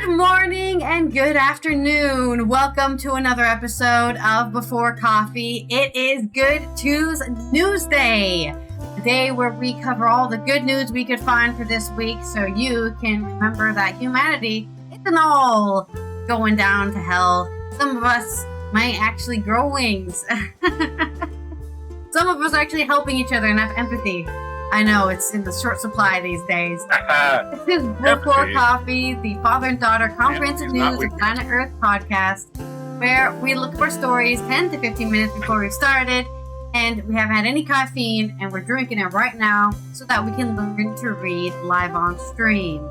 Good morning and good afternoon. Welcome to another episode of Before Coffee. It is Good Tues Newsday, a day where we cover all the good news we could find for this week so you can remember that humanity isn't all going down to hell. Some of us might actually grow wings. Some of us are actually helping each other and have empathy. I know, it's in the short supply these days. This is Before Coffee, the father and daughter comprehensive news of Planet Earth podcast, where we look for stories 10 to 15 minutes before we've started, and we haven't had any caffeine, and we're drinking it right now so that we can learn to read live on stream.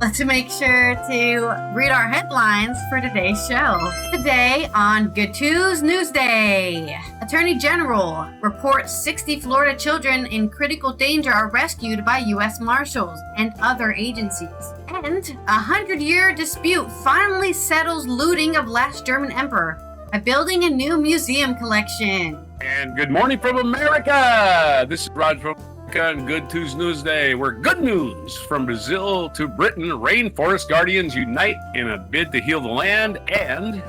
Let's make sure to read our headlines for today's show. Today on Good Tues Newsday, Attorney General reports 60 Florida children in critical danger are rescued by U.S. Marshals and other agencies. And a 100-year dispute finally settles looting of last German emperor by building a new museum collection. And good morning from America. This is Rod from on Good Tues Newsday, where good news from Brazil to Britain, Rainforest Guardians unite in a bid to heal the land, and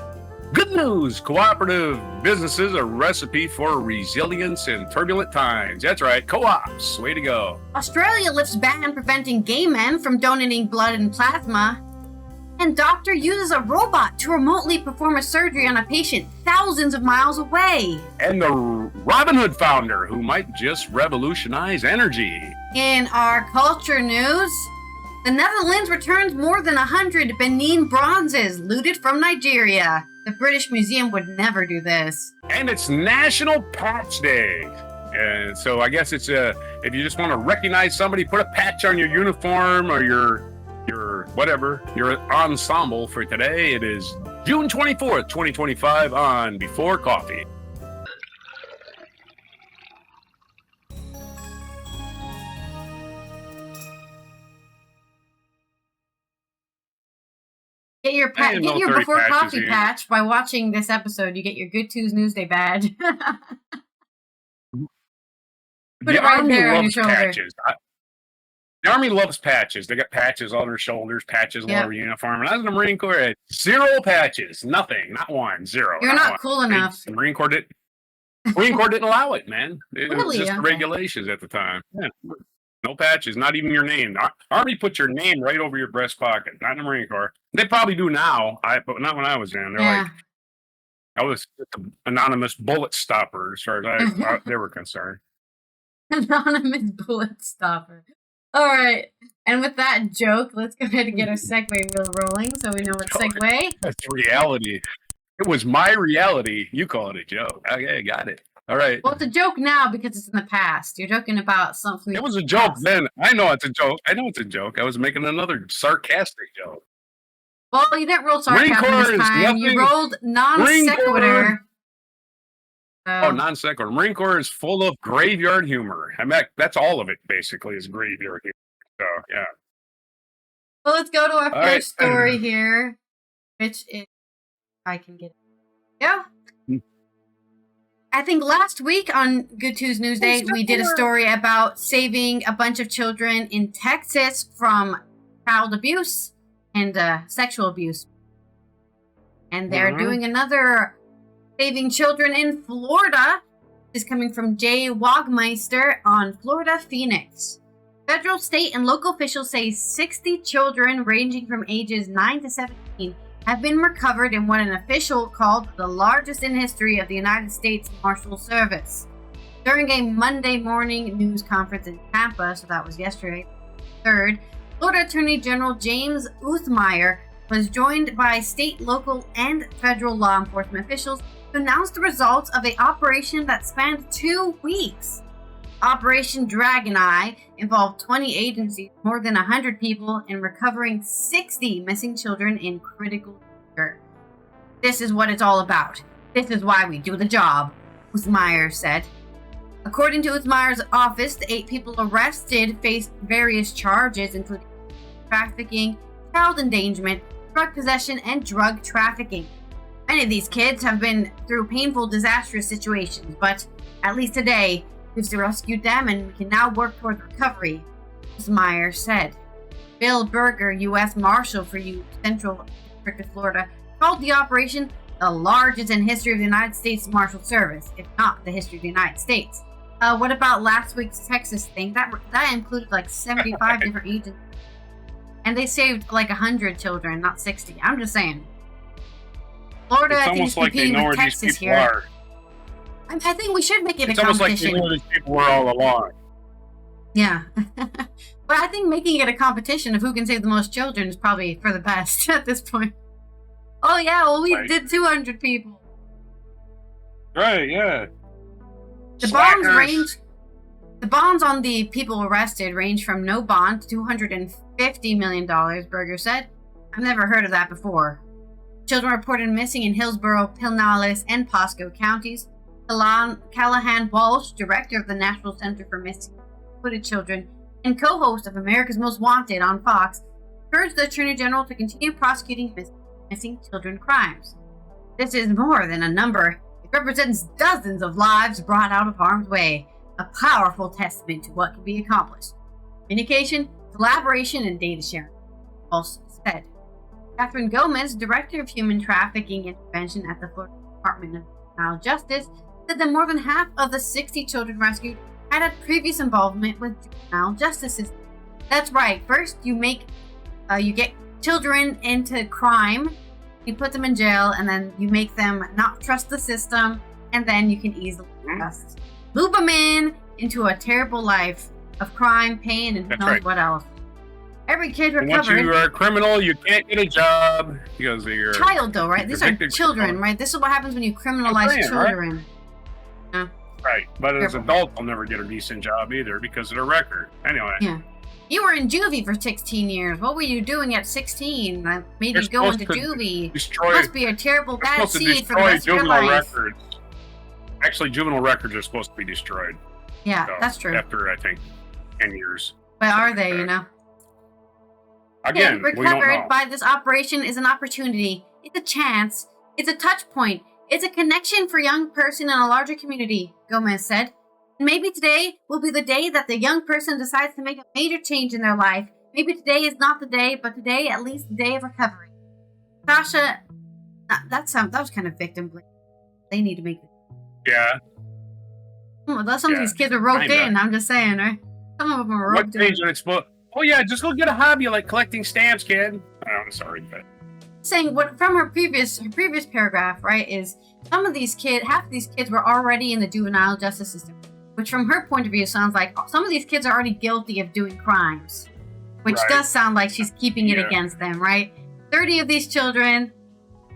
good news, cooperative businesses, a recipe for resilience in turbulent times. That's right, co-ops, way to go. Australia lifts ban preventing gay men from donating blood and plasma, and doctor uses a robot to remotely perform a surgery on a patient thousands of miles away. And the Robin Hood founder, who might just revolutionize energy. In our culture news, the Netherlands returns more than 100 Benin bronzes looted from Nigeria. The British Museum would never do this. And it's National Patch Day. And so I guess it's if you just want to recognize somebody, put a patch on your uniform or your whatever, your ensemble for today. It is June 24th, 2025 on Before Coffee. Get your Before Coffee patch by watching this episode. You get your Good Tues Newsday badge. Put it right there on your shoulder. Patches. The Army loves patches. They got patches on their shoulders, patches on their uniform. And I was in the Marine Corps, I had 0 patches. Nothing. Not one. 0. You're not cool enough. The Marine Corps didn't allow it, man. It was just okay. regulations at the time. Yeah. No patches, not even your name. Army put your name right over your breast pocket. Not in the Marine Corps. They probably do now, but not when I was in. They're like, I was the anonymous bullet stopper as far as they were concerned. Anonymous bullet stopper. All right. And with that joke, let's go ahead and get our segue wheel rolling so we know what segue. That's reality. It was my reality. You call it a joke. Okay, got it. All right. Well, it's a joke now because it's in the past. You're joking about something. It was a joke then. I know it's a joke. I was making another sarcastic joke. Well, you didn't roll sarcasm this time. You rolled non-sequitur. Non sequitur. Marine Corps is full of graveyard humor. I mean, that's all of it, basically, is graveyard humor. So, yeah. Well, let's go to our first story here, which is, I can get it. Yeah. I think last week on Good Tues Newsday, we did a story about saving a bunch of children in Texas from child abuse and sexual abuse. And they're doing another saving children in Florida. Is coming from Jay Wagmeister on Florida Phoenix. Federal, state, and local officials say 60 children ranging from ages 9 to 17 have been recovered in what an official called the largest in history of the United States Marshal Service. During a Monday morning news conference in Tampa, so that was yesterday, 3rd, Florida Attorney General James Uthmeyer was joined by state, local, and federal law enforcement officials to announce the results of an operation that spanned 2 weeks. Operation Dragon Eye involved 20 agencies, more than 100 people, in recovering 60 missing children in critical danger. This is what it's all about. This is why we do the job, Uthmeyer said. According to Uthmeyer's office, the 8 people arrested faced various charges, including trafficking, child endangerment, drug possession, and drug trafficking. Many of these kids have been through painful, disastrous situations, but at least today, we've rescued them and we can now work toward recovery, Uthmeyer said. Bill Berger, U.S. Marshal for Central District of Florida, called the operation the largest in history of the United States Marshal Service, if not the history of the United States. What about last week's Texas thing? That included like 75 different agents. And they saved like 100 children, not 60. I'm just saying. Florida, I think, is competing with Texas here. Are. I think we should make it it's a competition. It's almost like they know where these people were all along. Yeah. But I think making it a competition of who can save the most children is probably for the best at this point. Oh, yeah, well, we did 200 people. Right, yeah. The bonds on the people arrested range from no bond to $250 million, Berger said. I've never heard of that before. Children reported missing in Hillsborough, Pinellas, and Pasco counties. Callahan Walsh, director of the National Center for Missing and Exploited Children and co-host of America's Most Wanted on Fox, encouraged the Attorney General to continue prosecuting missing children crimes. This is more than a number. It represents dozens of lives brought out of harm's way, a powerful testament to what can be accomplished. Communication, collaboration, and data sharing, Walsh said. Catherine Gomez, Director of Human Trafficking Intervention at the Florida Department of Juvenile Justice, said that more than half of the 60 children rescued had previous involvement with juvenile justice system. That's right. First, you get children into crime, you put them in jail, and then you make them not trust the system, and then you can easily just loop them into a terrible life of crime, pain, and who knows what else. Every kid recovered. Once you are a criminal, you can't get a job because you're child, though, right? These are children, right? This is what happens when you criminalize children. Right? Right, but as adults, they'll never get a decent job either because of their record. Anyway. Yeah. You were in juvie for 16 years. What were you doing at 16? That made you go into juvie. Must be a terrible bad seed for the rest of your life. Records. Actually, juvenile records are supposed to be destroyed. Yeah, that's true. After, I think, 10 years. But are they, you know? Again, we don't know. Recovered by this operation is an opportunity. It's a chance. It's a touch point. It's a connection for a young person in a larger community, Gomez said. And maybe today will be the day that the young person decides to make a major change in their life. Maybe today is not the day, but today at least the day of recovery. Sasha, that was kind of victim blame. They need to make it. Yeah. Some of these kids are roped in, I'm just saying, right? Some of them are roped in. Oh yeah, just go get a hobby like collecting stamps, kid. Oh, I'm sorry, but saying what from her previous paragraph, right, is half of these kids were already in the juvenile justice system, which from her point of view sounds like some of these kids are already guilty of doing crimes, which does sound like she's keeping it against them, right? 30 of these children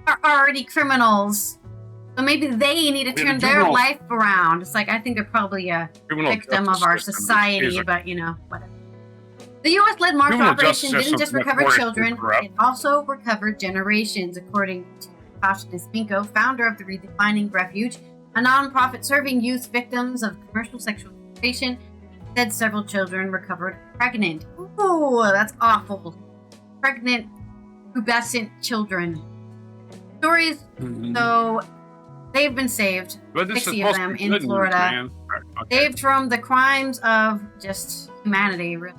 are already criminals, so maybe they need to turn their life around. It's like, I think they're probably a victim of our society, but you know, whatever. The U.S.-led marshal operation didn't just recover children, it also recovered generations, according to Tasha Nisminko, founder of the Redefining Refuge, a nonprofit serving youth victims of commercial sexual exploitation. Said several children recovered pregnant. Ooh, that's awful. Pregnant, pubescent children. Stories, so they've been saved, 60 of them in Florida, saved from the crimes of just humanity, really.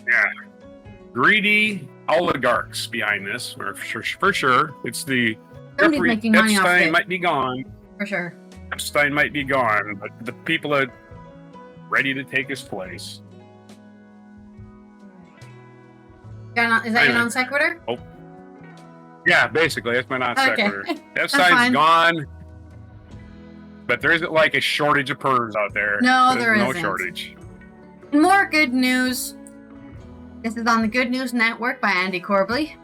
Yeah, greedy oligarchs behind this, for sure. It's the Epstein might be gone. For sure. Epstein might be gone, but the people are ready to take his place. Is that your non sequitur? Oh. Yeah, basically, that's my non sequitur. Epstein's gone, but there isn't like a shortage of pervs out there. No, there isn't. No shortage. More good news. This is on the Good News Network by Andy Corbley.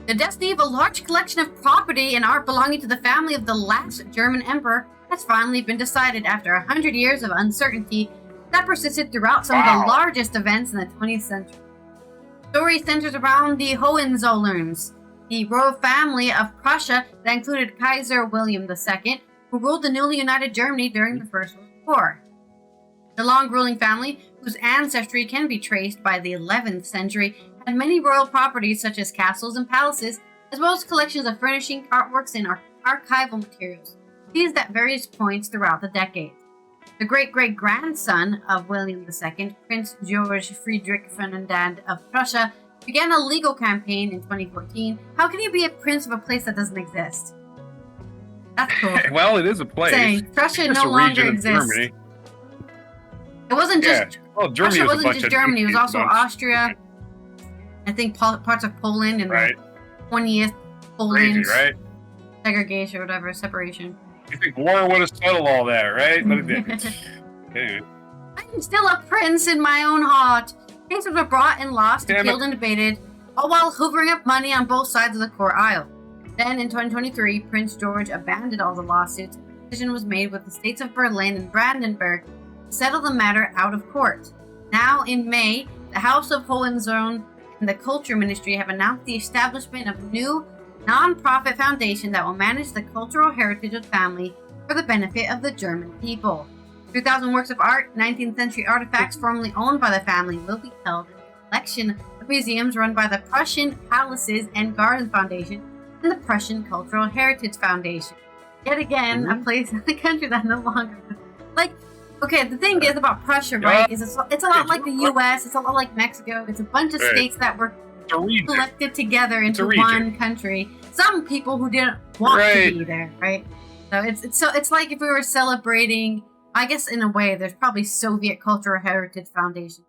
The destiny of a large collection of property and art belonging to the family of the last German emperor has finally been decided after 100 years of uncertainty that persisted throughout some of the largest events in the 20th century. The story centers around the Hohenzollerns, the royal family of Prussia that included Kaiser William II, who ruled the newly united Germany during the First World War. The long-ruling family, whose ancestry can be traced by the 11th century, had many royal properties such as castles and palaces, as well as collections of furnishing, artworks, and archival materials, seized at various points throughout the decades. The great-great-grandson of William II, Prince George Friedrich Ferdinand of Prussia, began a legal campaign in 2014. How can you be a prince of a place that doesn't exist? That's cool. Well, it is a place. Saying Prussia no longer exists. It wasn't just Germany. Prussia wasn't just Germany. It was also Austria. I think parts of Poland and the 20th Poland segregation or whatever, separation. You think war would have settled all that, right? But it didn't. Okay. I'm still a prince in my own heart. Cases were brought and lost, and killed and debated, all while hoovering up money on both sides of the court aisle. Then, in 2023, Prince George abandoned all the lawsuits, and a decision was made with the states of Berlin and Brandenburg to settle the matter out of court. Now, in May, the House of Hohenzollern and the Culture Ministry have announced the establishment of a new non-profit foundation that will manage the cultural heritage of the family for the benefit of the German people. 2,000 works of art, 19th century artifacts formerly owned by the family will be held in a collection of museums run by the Prussian Palaces and Gardens Foundation and the Prussian Cultural Heritage Foundation. Yet again, a place in the country that no longer... the thing is about Prussia, right, is it's a lot like the U.S., it's a lot like Mexico, it's a bunch of states that were collected together into one country. Some people who didn't want to be there, right? So it's like if we were celebrating, I guess in a way, there's probably Soviet Cultural Heritage Foundation.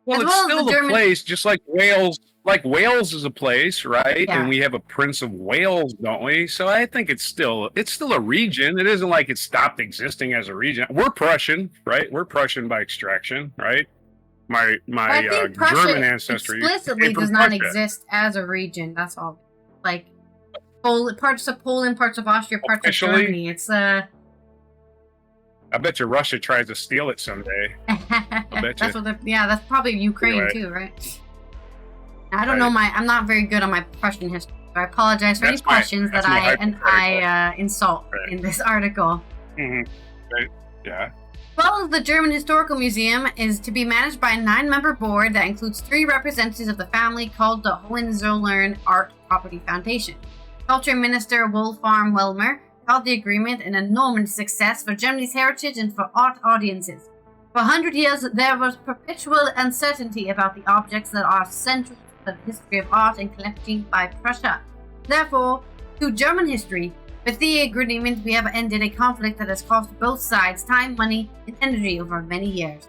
Well, it's still a place, just like Wales. Like Wales is a place, right? Yeah. And we have a Prince of Wales, don't we? So I think it's still a region. It isn't like it stopped existing as a region. We're Prussian, right? We're Prussian by extraction, right? My German ancestry explicitly does not exist as a region. That's all. Like parts of Poland, parts of Austria, parts of Germany. It's I bet you Russia tries to steal it someday. I bet you. That's probably Ukraine too, right? I don't know I'm not very good on my Prussian history, so I apologize for any Prussians that I insult in this article. Mm-hmm. Right. Yeah. Well, the German Historical Museum is to be managed by a 9-member board that includes 3 representatives of the family called the Hohenzollern Art Property Foundation. Culture Minister Wolfram Wellmer called the agreement an enormous success for Germany's heritage and for art audiences. For 100 years, there was perpetual uncertainty about the objects that are central to the history of art and collecting by Prussia. Therefore, through German history, with the agreement, we have ended a conflict that has cost both sides time, money, and energy over many years.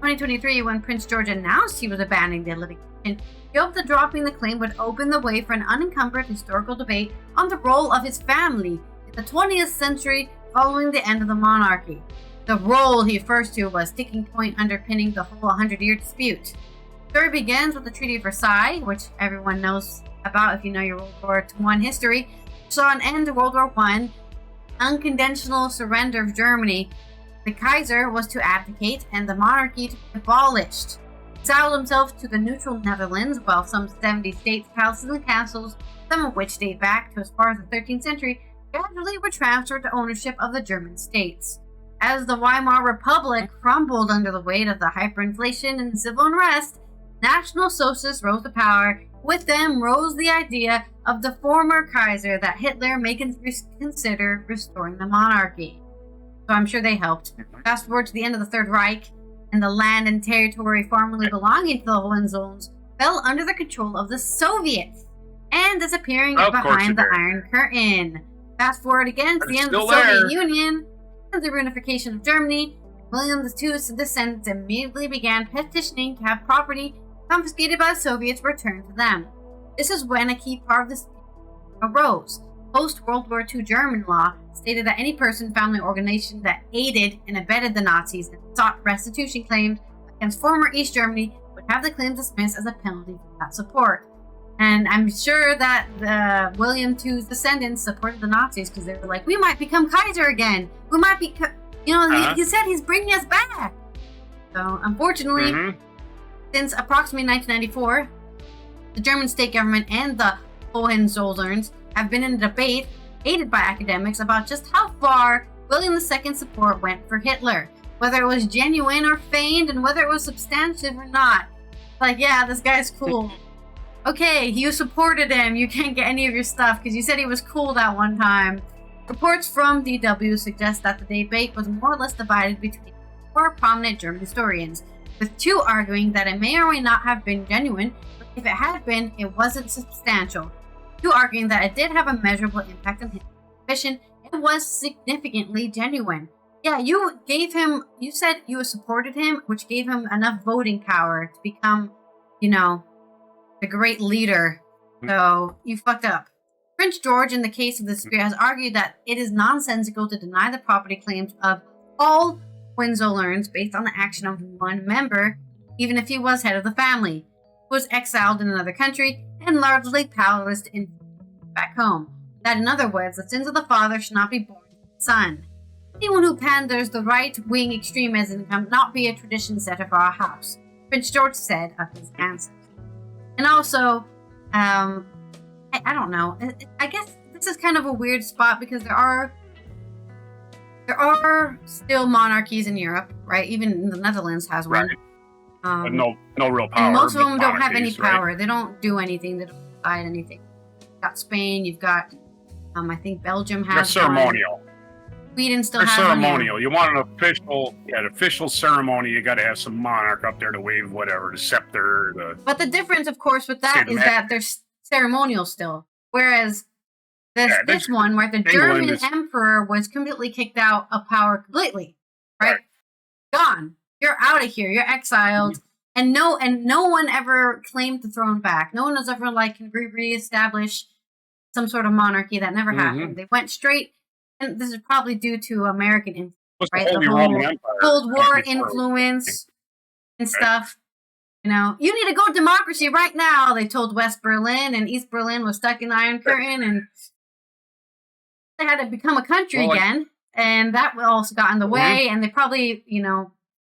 In 2023, when Prince George announced he was abandoning the litigation, he hoped that dropping the claim would open the way for an unencumbered historical debate on the role of his family in the 20th century following the end of the monarchy. The role he refers to was sticking point underpinning the whole 100-year dispute. The story begins with the Treaty of Versailles, which everyone knows about if you know your World War I history, saw an end to World War I, unconditional surrender of Germany. The Kaiser was to abdicate and the monarchy to be abolished. He exiled himself to the neutral Netherlands, while some 70 states, palaces, and castles, some of which date back to as far as the 13th century, gradually were transferred to ownership of the German states. As the Weimar Republic crumbled under the weight of the hyperinflation and civil unrest, National Socialists rose to power. With them rose the idea of the former Kaiser that Hitler may consider restoring the monarchy. So I'm sure they helped. Fast forward to the end of the Third Reich, and the land and territory formerly belonging to the Hohenzollerns fell under the control of the Soviets, and disappearing behind the Iron Curtain. Fast forward again to the end of the Soviet Union, and the reunification of Germany. William II's descendants immediately began petitioning to have property confiscated by the Soviets returned to them. This is when a key part of this arose. Post-World War II German law stated that any person, family, or organization that aided and abetted the Nazis and sought restitution claims against former East Germany would have the claims dismissed as a penalty for that support. And I'm sure that William II's descendants supported the Nazis because they were like, we might become Kaiser again. We might be, he said he's bringing us back. So, unfortunately, since approximately 1994, the German state government and the Hohenzollerns have been in a debate, aided by academics, about just how far William II's support went for Hitler, whether it was genuine or feigned, and whether it was substantive or not. Like, yeah, this guy's cool. Okay, you supported him. You can't get any of your stuff because you said he was cool that one time. Reports from DW suggest that the debate was more or less divided between four prominent German historians, with two arguing that it may or may not have been genuine, but if it had been, it wasn't substantial. Two arguing that it did have a measurable impact on his mission, it was significantly genuine. Yeah, you said you supported him, which gave him enough voting power to become, the great leader. So you fucked up. Prince George, in the case of the dispute, has argued that it is nonsensical to deny the property claims of all Hohenzollerns based on the action of one member, even if he was head of the family, who was exiled in another country and largely powerless to influence back home. That, in other words, the sins of the father should not be borne to the son. Anyone who panders the right-wing extremism cannot be a tradition setter for our house, Prince George said of his answers. And also, I don't know. I guess this is kind of a weird spot because there are still monarchies in Europe, right? Even the Netherlands has one. Right. But no real power. And most of them don't have any monarchies, right? power. They don't do anything. They don't decide anything. You've got Spain. You've got, I think Belgium has They're ceremonial. one. Sweden still They're has ceremonial. one. You want an official ceremony, you got to have some monarch up there to wave whatever, the scepter. But the difference, of course, with that is that they're ceremonial still. Whereas this one, where the German emperor was completely kicked out of power completely, right? Gone. You're out of here. You're exiled. And no one ever claimed the throne back. No one was ever like, can we reestablish some sort of monarchy? That never happened. They went straight, and this is probably due to American influence, right? The whole Cold War influence and stuff. You need to go democracy right now, they told West Berlin, and East Berlin was stuck in the Iron Curtain, and they had to become a country again, and that also got in the way, and they probably,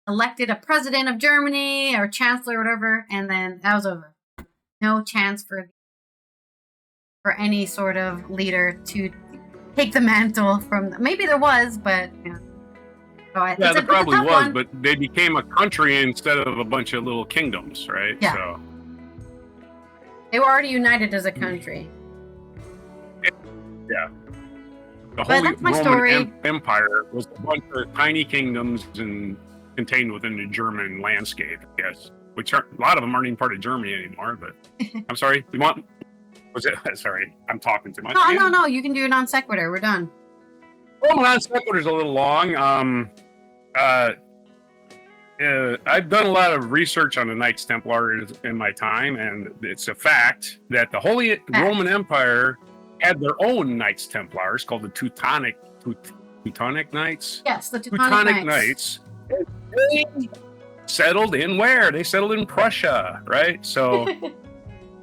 elected a president of Germany or chancellor or whatever, and then that was over. No chance for any sort of leader to take the mantle from them. Maybe there was, but So there probably was, but they became a country instead of a bunch of little kingdoms, right? Yeah. So they were already united as a country. Yeah. The Holy Roman Empire was a bunch of tiny kingdoms and contained within the German landscape, yes. Which a lot of them aren't even part of Germany anymore, but I'm sorry. Sorry, I'm talking too much. No, you can do a non sequitur. We're done. Well, non sequitur's a little long. I've done a lot of research on the Knights Templars in my time, and it's a fact that the Holy Roman Empire had their own Knights Templars called the Teutonic Knights. Yes, the Teutonic Knights. They settled in where? They settled in Prussia, right? So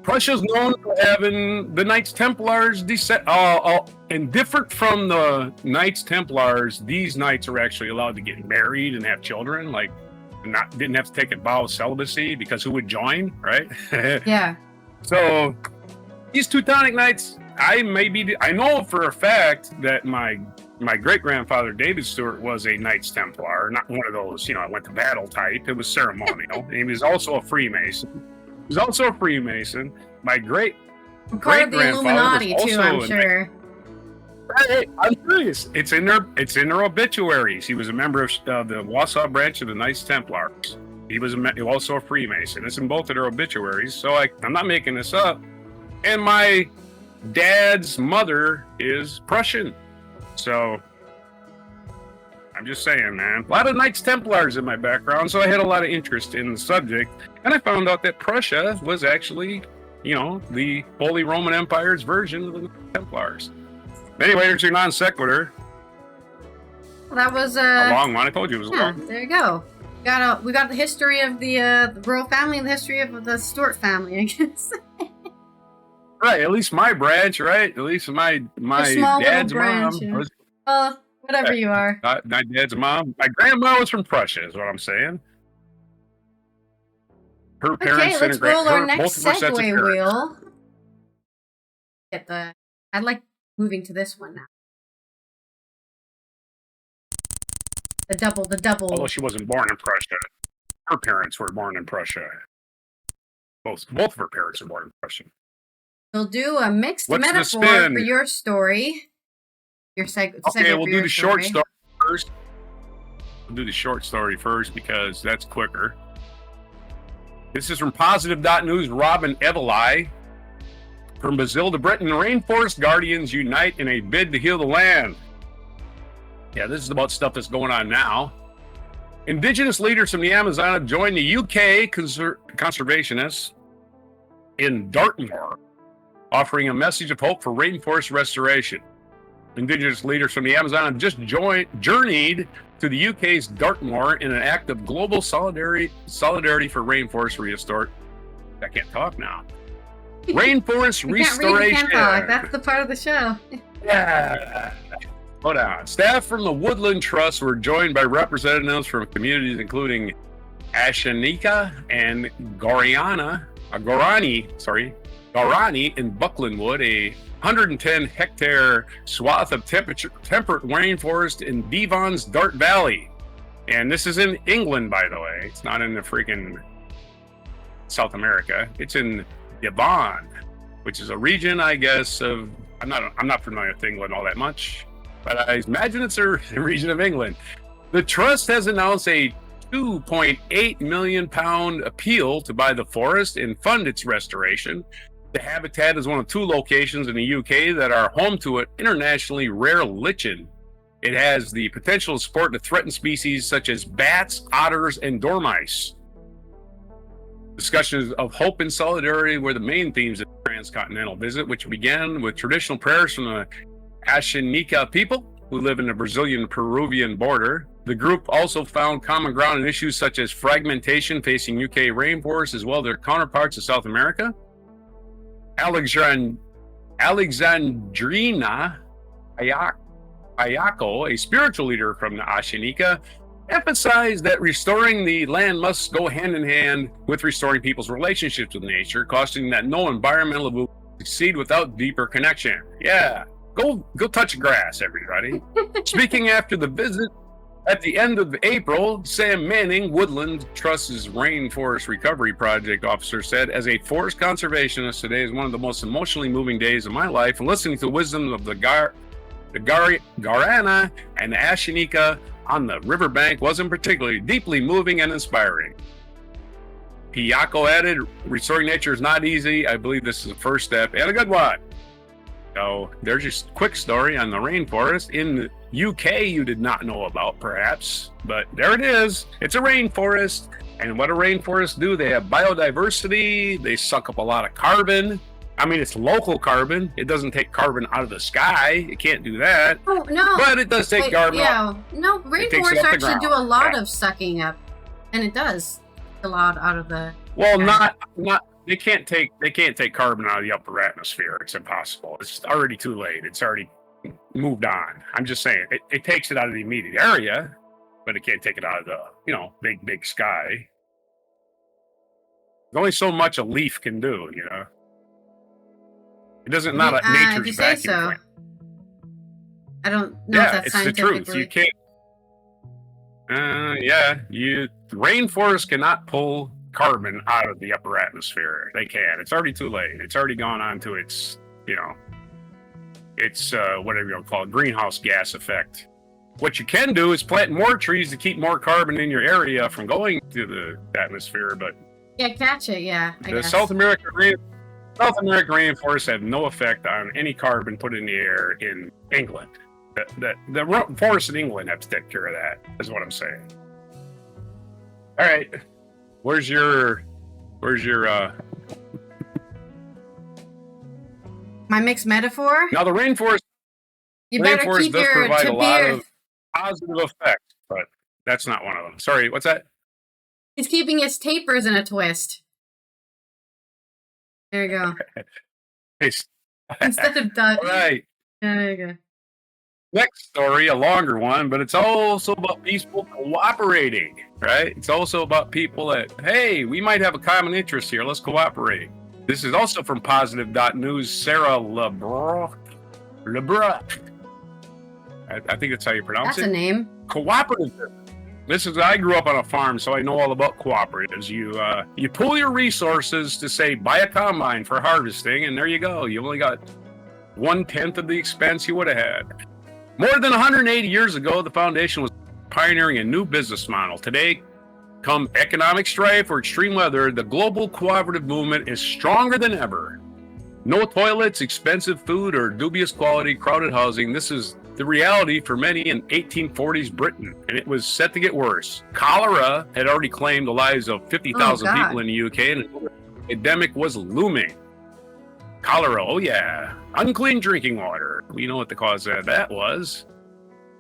Prussia's known for having the Knights Templars and different from the Knights Templars, these knights are actually allowed to get married and have children, didn't have to take a vow of celibacy, because who would join, right? Yeah. So these Teutonic Knights, I know for a fact that my great-grandfather David Stewart was a Knights Templar, not one of those, I went to battle type. It was ceremonial. He was also a Freemason. My great-grandfather was also I'm sure. Hey, I'm serious. It's in their obituaries. He was a member of the Warsaw branch of the Knights Templars. He was also a Freemason. It's in both of their obituaries, so I'm not making this up. And my dad's mother is Prussian. So I'm just saying, man. A lot of Knights Templars in my background, so I had a lot of interest in the subject. And I found out that Prussia was actually, the Holy Roman Empire's version of the Templars. Anyway, there's your non sequitur. Well, that was a long one. I told you it was long. There you go. We got the history of the royal family and the history of the Stuart family, I guess. Right, at least my branch, right? At least my dad's branch, mom. Yeah. Whatever you are. My dad's mom. My grandma was from Prussia, is what I'm saying. Her parents let's roll our next both of her sets of segue wheel. I like moving to this one now. The double. Although she wasn't born in Prussia. Her parents were born in Prussia. Both of her parents were born in Prussia. We'll do a mixed metaphor for your story. Okay, we'll do the short story first. We'll do the short story first because that's quicker. This is from Positive.News. Robin Evelai. From Brazil to Britain, Rainforest Guardians unite in a bid to heal the land. Yeah, this is about stuff that's going on now. Indigenous leaders from the Amazon have joined the UK conservationists in Dartmoor, offering a message of hope for rainforest restoration. Indigenous leaders from the Amazon have just journeyed to the UK's Dartmoor in an act of global solidarity for rainforest restore. I can't talk now. Rainforest restoration. That's the part of the show. Yeah. Hold on. Staff from the Woodland Trust were joined by representatives from communities including Ashanika and Guarani in Bucklandwood, a 110-hectare swath of temperate rainforest in Devon's Dart Valley. And this is in England, by the way. It's not in the freaking South America. It's in Devon, which is a region, I guess, of... I'm not familiar with England all that much, but I imagine it's a region of England. The trust has announced a £2.8 million appeal to buy the forest and fund its restoration. The habitat is one of 2 locations in the UK that are home to an internationally rare lichen. It has the potential to support the threatened species such as bats, otters, and dormice. Discussions of hope and solidarity were the main themes of the transcontinental visit, which began with traditional prayers from the Ashanika people who live in the Brazilian-Peruvian border. The group also found common ground in issues such as fragmentation facing UK rainforests as well as their counterparts in South America. Alexandrina Ayako, a spiritual leader from the Ashanika, emphasized that restoring the land must go hand in hand with restoring people's relationships with nature, cautioning that no environmental will succeed without deeper connection. Yeah, go touch grass, everybody. Speaking after the visit, at the end of April, Sam Manning, Woodland Trust's Rainforest Recovery Project officer, said, "As a forest conservationist, today is one of the most emotionally moving days of my life, and listening to the wisdom of the Guarana and the Ashanika on the riverbank wasn't particularly deeply moving and inspiring." Piyako added, "Restoring nature is not easy. I believe this is the first step and a good one." So there's just a quick story on the rainforest in the UK you did not know about, perhaps, but there it is. It's a rainforest, and what do rainforests do? They have biodiversity. They suck up a lot of carbon. I mean, it's local carbon. It doesn't take carbon out of the sky. It can't do that. Oh, no. But it does take carbon out. No, rainforests actually do a lot of sucking up, and it does a lot out of the... Well, not they can't take carbon out of the upper atmosphere. It's impossible. It's already too late. It's already moved on. I'm just saying, it takes it out of the immediate area, but it can't take it out of the, big sky. There's only so much a leaf can do, It doesn't not a nature's vacuum. So. I don't know if that's scientifically. It's the truth. You can't. Rainforests cannot pull carbon out of the upper atmosphere. They can. It's already too late. It's already gone on to its, it's whatever you want to call it, greenhouse gas effect. What you can do is plant more trees to keep more carbon in your area from going to the atmosphere. But catch it. Yeah, I guess. South American rainforests have no effect on any carbon put in the air in England. The forests in England have to take care of that, is what I'm saying. All right. Where's your my mixed metaphor? Now the rainforest does provide a lot of positive effects, but that's not one of them. Sorry, what's that? He's keeping his tapers in a twist. There you go. Instead of done. Right. There you go. Next story, a longer one, but it's also about people cooperating, right? It's also about people that, hey, we might have a common interest here. Let's cooperate. This is also from Positive.News. Sarah LeBrock. I think that's how you pronounce it. That's a name. Cooperative. I grew up on a farm, so I know all about cooperatives. You pool your resources to, say, buy a combine for harvesting, and there you go. You only got 1/10 of the expense you would have had. More than 180 years ago, the foundation was pioneering a new business model. Today, come economic strife or extreme weather, the global cooperative movement is stronger than ever. No toilets, expensive food, or dubious quality, crowded housing. This is the reality for many in 1840s Britain, and it was set to get worse. Cholera had already claimed the lives of 50,000 people in the UK, and an epidemic was looming. Cholera, oh yeah. Unclean drinking water. We know what the cause of that was.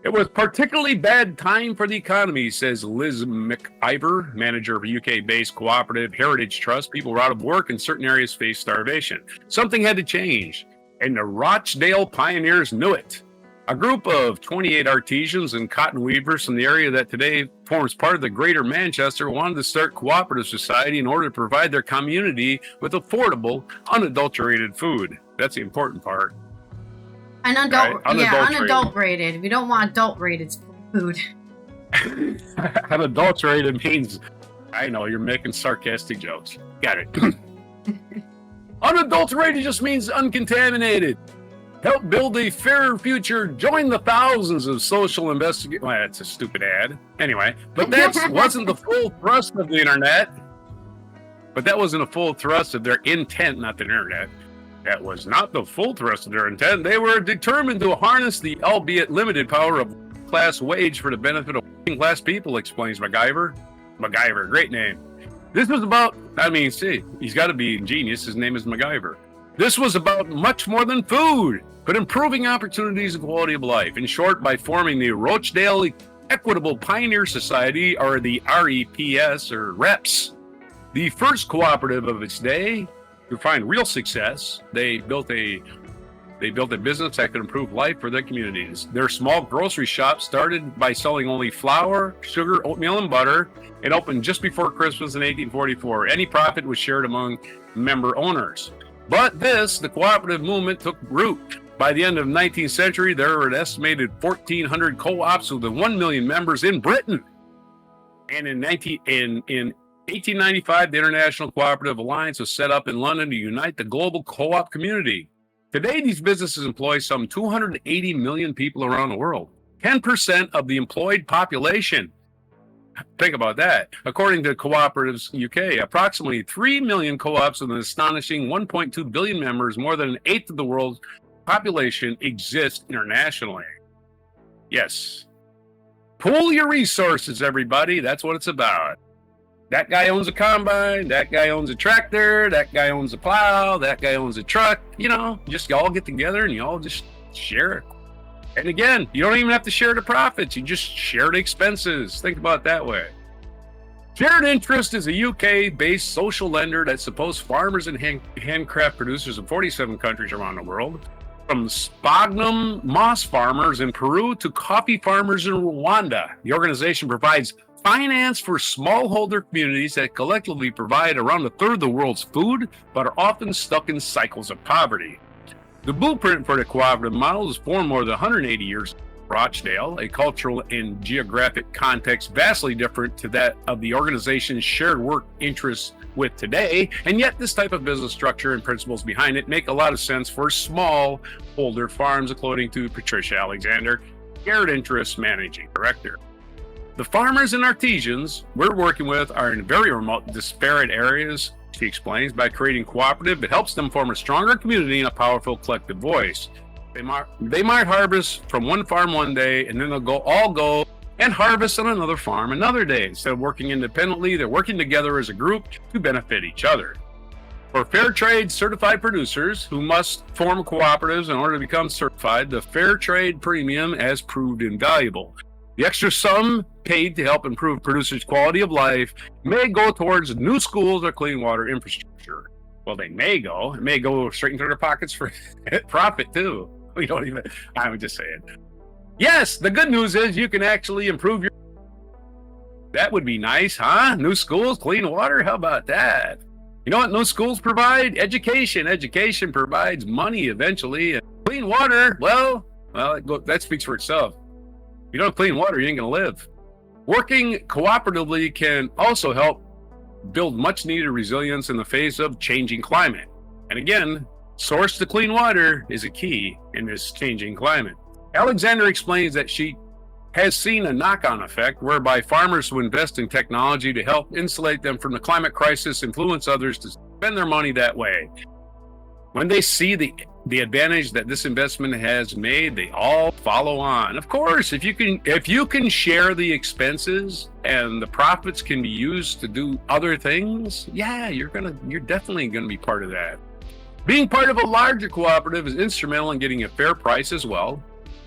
It was particularly bad time for the economy, says Liz McIver, manager of a UK-based cooperative Heritage Trust. People were out of work and certain areas faced starvation. Something had to change, and the Rochdale pioneers knew it. A group of 28 artisans and cotton weavers from the area that today forms part of the Greater Manchester wanted to start cooperative society in order to provide their community with affordable, unadulterated food. That's the important part. Unadulterated. We don't want adult-rated food. Unadulterated means, I know, you're making sarcastic jokes. Got it. Unadulterated just means uncontaminated. Help build a fairer future. Join the thousands of social investigators. Well, that's a stupid ad. Anyway, but that wasn't the full thrust of the internet. But that wasn't a full thrust of their intent, not the internet. That was not the full thrust of their intent. They were determined to harness the albeit limited power of class wage for the benefit of working class people, explains MacGyver. MacGyver, great name. This was about, he's got to be ingenious. His name is MacGyver. This was about much more than food, but improving opportunities and quality of life. In short, by forming the Rochdale Equitable Pioneer Society, or the REPS, or REPS, the first cooperative of its day, to find real success, they built a business that could improve life for their communities. Their small grocery shop started by selling only flour, sugar, oatmeal, and butter. It opened just before Christmas in 1844. Any profit was shared among member owners. But the cooperative movement took root. By the end of the 19th century, there were an estimated 1,400 co-ops with 1 million members in Britain. And in 1895, the International Cooperative Alliance was set up in London to unite the global co-op community. Today, these businesses employ some 280 million people around the world, 10% of the employed population. Think about that. According to Cooperatives UK, approximately 3 million co-ops with an astonishing 1.2 billion members, more than an eighth of the world's population, exist internationally. Yes. Pool your resources, everybody. That's what it's about. That guy owns a combine, that guy owns a tractor, that guy owns a plow, that guy owns a truck. Just y'all get together and y'all just share it. And again, you don't even have to share the profits. You just share the expenses. Think about it that way. Shared Interest is a UK-based social lender that supports farmers and handcraft producers in 47 countries around the world. From sphagnum moss farmers in Peru to coffee farmers in Rwanda, the organization provides finance for smallholder communities that collectively provide around a third of the world's food, but are often stuck in cycles of poverty. The blueprint for the cooperative model was formed more than 180 years ago. Rochdale, a cultural and geographic context vastly different to that of the organization's shared work interests with today, and yet this type of business structure and principles behind it make a lot of sense for smallholder farms, according to Patricia Alexander, Shared Interest Managing Director. The farmers and artisans we're working with are in very remote, disparate areas, she explains. By creating cooperative, it helps them form a stronger community and a powerful collective voice. They might harvest from one farm one day, and then they'll all go and harvest on another farm another day. Instead of working independently, they're working together as a group to benefit each other. For fair trade certified producers who must form cooperatives in order to become certified, the fair trade premium has proved invaluable. The extra sum paid to help improve producers' quality of life may go towards new schools or clean water infrastructure. Well, it may go straight into their pockets for profit too. I'm just saying. Yes, the good news is you can actually improve your. That would be nice, huh? New schools, clean water. How about that? You know what new schools provide? Education. Education provides money eventually. And clean water, well, that speaks for itself. If you don't have clean water, you ain't going to live. Working cooperatively can also help build much needed resilience in the face of changing climate. And again, source to clean water is a key in this changing climate. Alexander explains that she has seen a knock-on effect whereby farmers who invest in technology to help insulate them from the climate crisis influence others to spend their money that way. When they see the advantage that this investment has made, they all follow on. Of course, if you can share the expenses and the profits can be used to do other things, yeah, you're definitely gonna be part of that. Being part of a larger cooperative is instrumental in getting a fair price as well.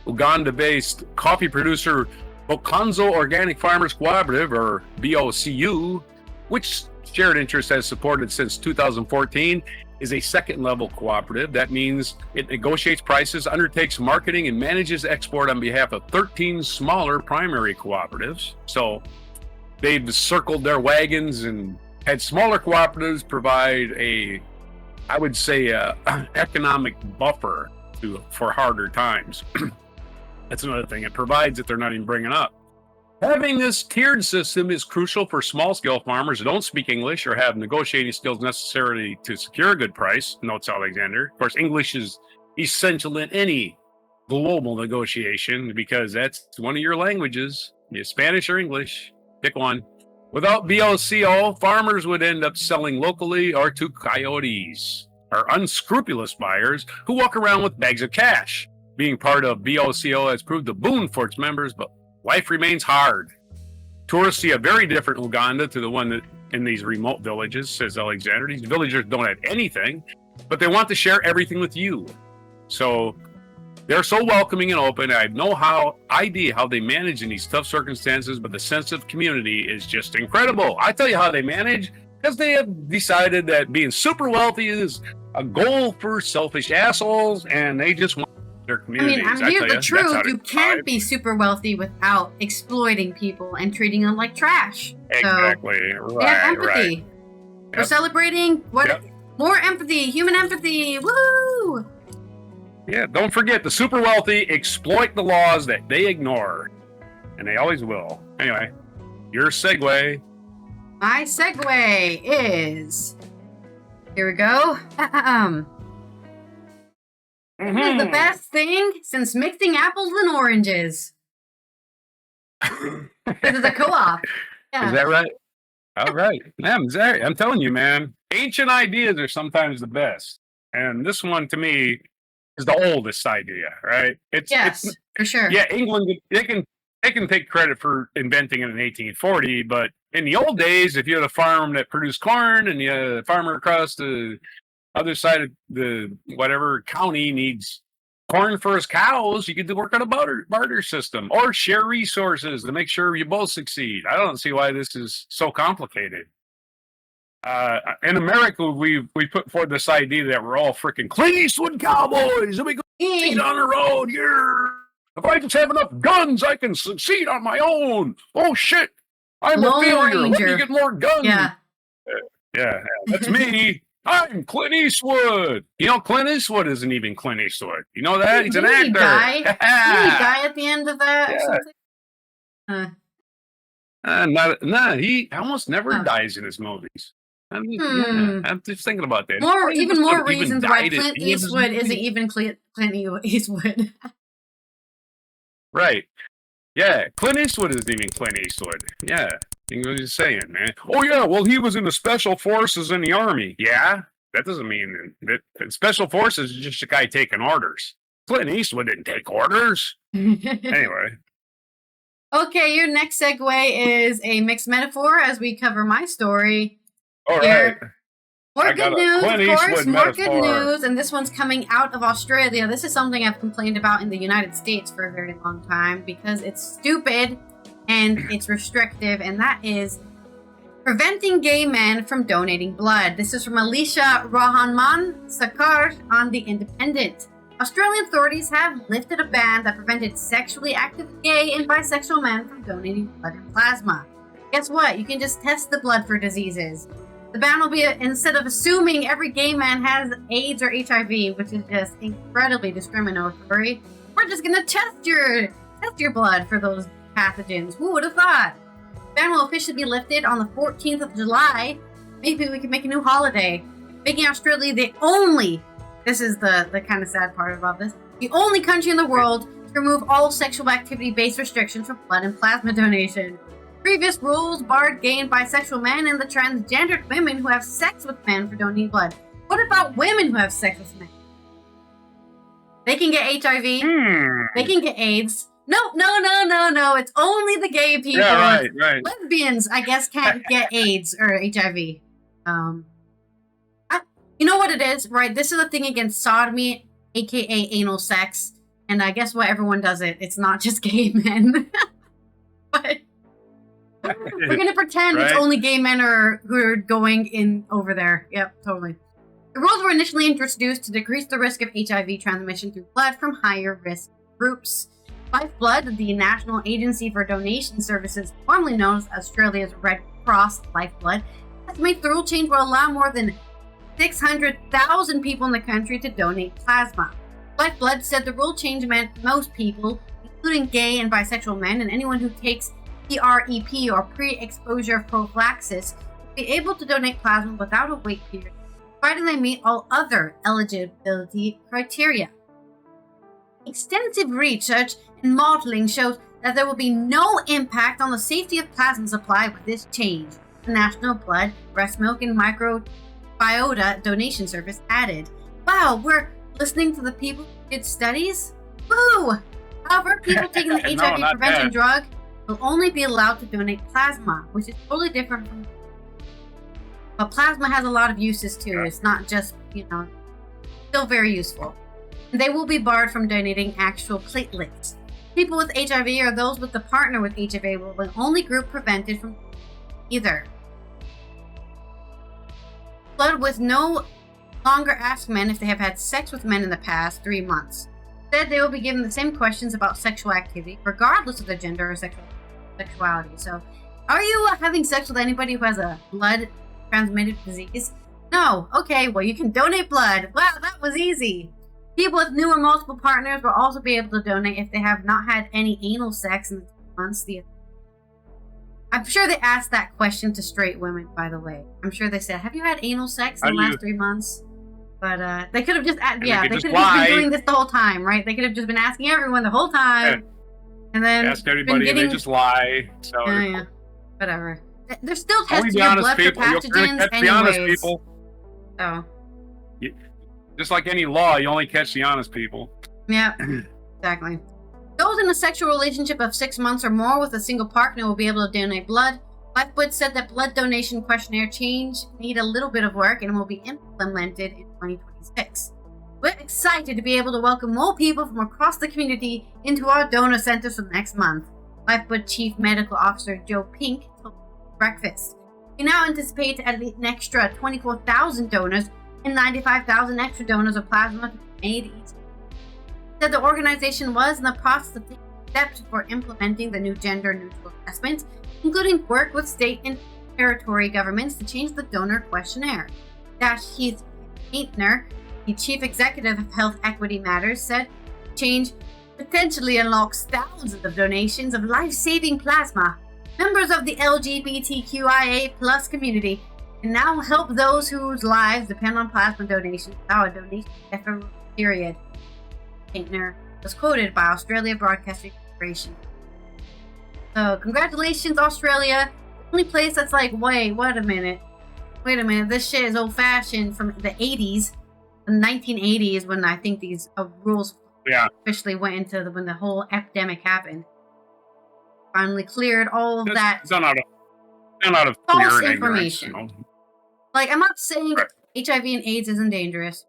Uganda-based coffee producer Bokonzo Organic Farmers Cooperative, or BOCU, which Shared Interest has supported since 2014, is a second-level cooperative. That means it negotiates prices, undertakes marketing, and manages export on behalf of 13 smaller primary cooperatives. So they've circled their wagons and had smaller cooperatives provide I would say, economic buffer for harder times. That's another thing it provides that they're not even bringing up. Having this tiered system is crucial for small-scale farmers who don't speak English or have negotiating skills necessary to secure a good price, notes Alexander. Of course, English is essential in any global negotiation because that's one of your languages. Spanish or English, pick one. Without BOCO, farmers would end up selling locally or to coyotes, or unscrupulous buyers who walk around with bags of cash. Being part of BOCO has proved a boon for its members, but life remains hard. Tourists see a very different Uganda to the one that in these remote villages, says Alexander. These villagers don't have anything, but they want to share everything with you. So they're so welcoming and open. I have no idea how they manage in these tough circumstances, but the sense of community is just incredible. I tell you how they manage, because they have decided that being super wealthy is a goal for selfish assholes, and they just want their communities. I mean, here's the truth. You can't be super wealthy without exploiting people and treating them like trash. Exactly. So, right. they have empathy. Right. We're celebrating more empathy, human empathy. Woo! Yeah, don't forget, the super wealthy exploit the laws that they ignore. And they always will. Anyway, your segue. My segue is... Here we go. This is the best thing since mixing apples and oranges. This is a co-op. Yeah. Is that right? All right. I'm telling you, man, ancient ideas are sometimes the best. And this one, to me, is the oldest idea, right? It's for sure. Yeah, England, they can take credit for inventing it in 1840, but in the old days, if you had a farm that produced corn and you had a farmer across the other side of the whatever county needs corn for his cows, you could work on a barter system or share resources to make sure you both succeed. I don't see why this is so complicated. In America, we put forward this idea that we're all freaking Clint Eastwood cowboys and we go succeed on the road. Yeah. If I just have enough guns, I can succeed on my own. Oh shit, I'm a failure. Let me get more guns. Yeah, that's me. I'm Clint Eastwood. You know, Clint Eastwood isn't even Clint Eastwood. You know that? He's an actor. Didn't he die at the end of that or something? He almost never dies in his movies. I mean, I'm just thinking about that. Even more reasons why Clint Eastwood isn't even Clint Eastwood. Right. Yeah, Clint Eastwood isn't even Clint Eastwood. Yeah. You know what he's saying, man. Oh, yeah, well, he was in the Special Forces in the Army. Yeah, that doesn't mean that Special Forces is just a guy taking orders. Clint Eastwood didn't take orders. Anyway. Okay, your next segue is a mixed metaphor as we cover my story. All right. More good news, of course. More good news. And this one's coming out of Australia. This is something I've complained about in the United States for a very long time because it's stupid and it's restrictive, and that is preventing gay men from donating blood. This is from Alicia Rahman Sakar on The Independent. Australian authorities have lifted a ban that prevented sexually active gay and bisexual men from donating blood and plasma. Guess what? You can just test the blood for diseases. The ban will be, instead of assuming every gay man has AIDS or HIV, which is just incredibly discriminatory, we're just going to test your blood for those pathogens. Who would have thought? The ban will officially be lifted on the 14th of July. Maybe we can make a new holiday, making Australia the only, this is the kind of sad part about this, the only country in the world to remove all sexual activity-based restrictions for blood and plasma donation. Previous rules barred gay and bisexual men and the transgendered women who have sex with men for donating blood. What about women who have sex with men? They can get HIV. They can get AIDS. No. It's only the gay people. Yeah, right. Lesbians, I guess, can't get AIDS or HIV. You know what it is, right? This is a thing against sodomy, aka anal sex. And I guess why everyone does it. It's not just gay men. But we're going to pretend it's only gay men who are going in over there. Yep, totally. The rules were initially introduced to decrease the risk of HIV transmission through blood from higher risk groups. Lifeblood, the National Agency for Donation Services, formerly known as Australia's Red Cross Lifeblood, estimates the rule change will allow more than 600,000 people in the country to donate plasma. Lifeblood said the rule change meant most people, including gay and bisexual men and anyone who takes PrEP or pre-exposure prophylaxis, will be able to donate plasma without a wait period, provided they meet all other eligibility criteria. Extensive research and modeling shows that there will be no impact on the safety of plasma supply with this change, the National Blood, Breast Milk, and Microbiota Donation Service added. Wow, we're listening to the people who did studies? Woo! However, people taking the HIV prevention drug will only be allowed to donate plasma, which is totally different from... But plasma has a lot of uses too. It's not just, still very useful. And they will be barred from donating actual platelets. People with HIV or those with a partner with HIV will be the only group prevented from either. Blood with no longer ask men if they have had sex with men in the past 3 months. Instead, they will be given the same questions about sexual activity, regardless of their gender or sexuality. So, are you having sex with anybody who has a blood-transmitted disease? No. Okay, well, you can donate blood. Wow, that was easy. People with new or multiple partners will also be able to donate if they have not had any anal sex in the 2 months. I'm sure they asked that question to straight women, by the way. I'm sure they said, have you had anal sex in the last 3 months? But they could have just, they could have just been doing this the whole time, right? They could have just been asking everyone the whole time. And then ask everybody and they just lie. So whatever. They're still testing your blood for pathogens anyways. Be honest, people. So. Just like any law, you only catch the honest people. Yeah, exactly. Those in a sexual relationship of 6 months or more with a single partner will be able to donate blood. Lifeblood said that blood donation questionnaire change need a little bit of work and will be implemented in 2026. We're excited to be able to welcome more people from across the community into our donor centers for next month. Lifeblood Chief Medical Officer Joe Pink told Breakfast. We now anticipate at least an extra 24,000 donors and 95,000 extra donors of plasma to be made each year. Said the organization was in the process of taking steps for implementing the new gender-neutral assessment, including work with state and territory governments to change the donor questionnaire. Heath Paintner, the chief executive of Health Equity Matters, said change potentially unlocks thousands of donations of life-saving plasma. Members of the LGBTQIA+ community can now help those whose lives depend on plasma donations without a donation deferral period. Paintner was quoted by Australia Broadcasting Corporation. So, congratulations, Australia. The only place that's like, wait a minute, this shit is old-fashioned from the 80s, the 1980s, when I think these rules officially went into when the whole epidemic happened. Finally cleared all of that. Done out of false information. Like, I'm not saying HIV and AIDS isn't dangerous,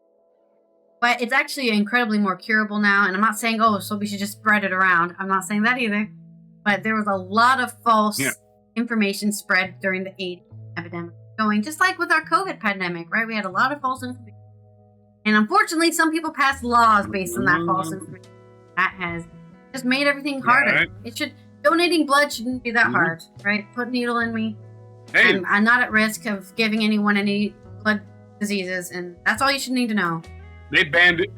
but it's actually incredibly more curable now. And I'm not saying, so we should just spread it around. I'm not saying that either. But there was a lot of false information spread during the AIDS epidemic. Going just like with our COVID pandemic, right? We had a lot of false information. And unfortunately, some people passed laws based on that false information. That has just made everything harder. Right. Donating blood shouldn't be that hard, right? Put a needle in me. Hey. I'm not at risk of giving anyone any blood diseases, and that's all you should need to know. They banned it.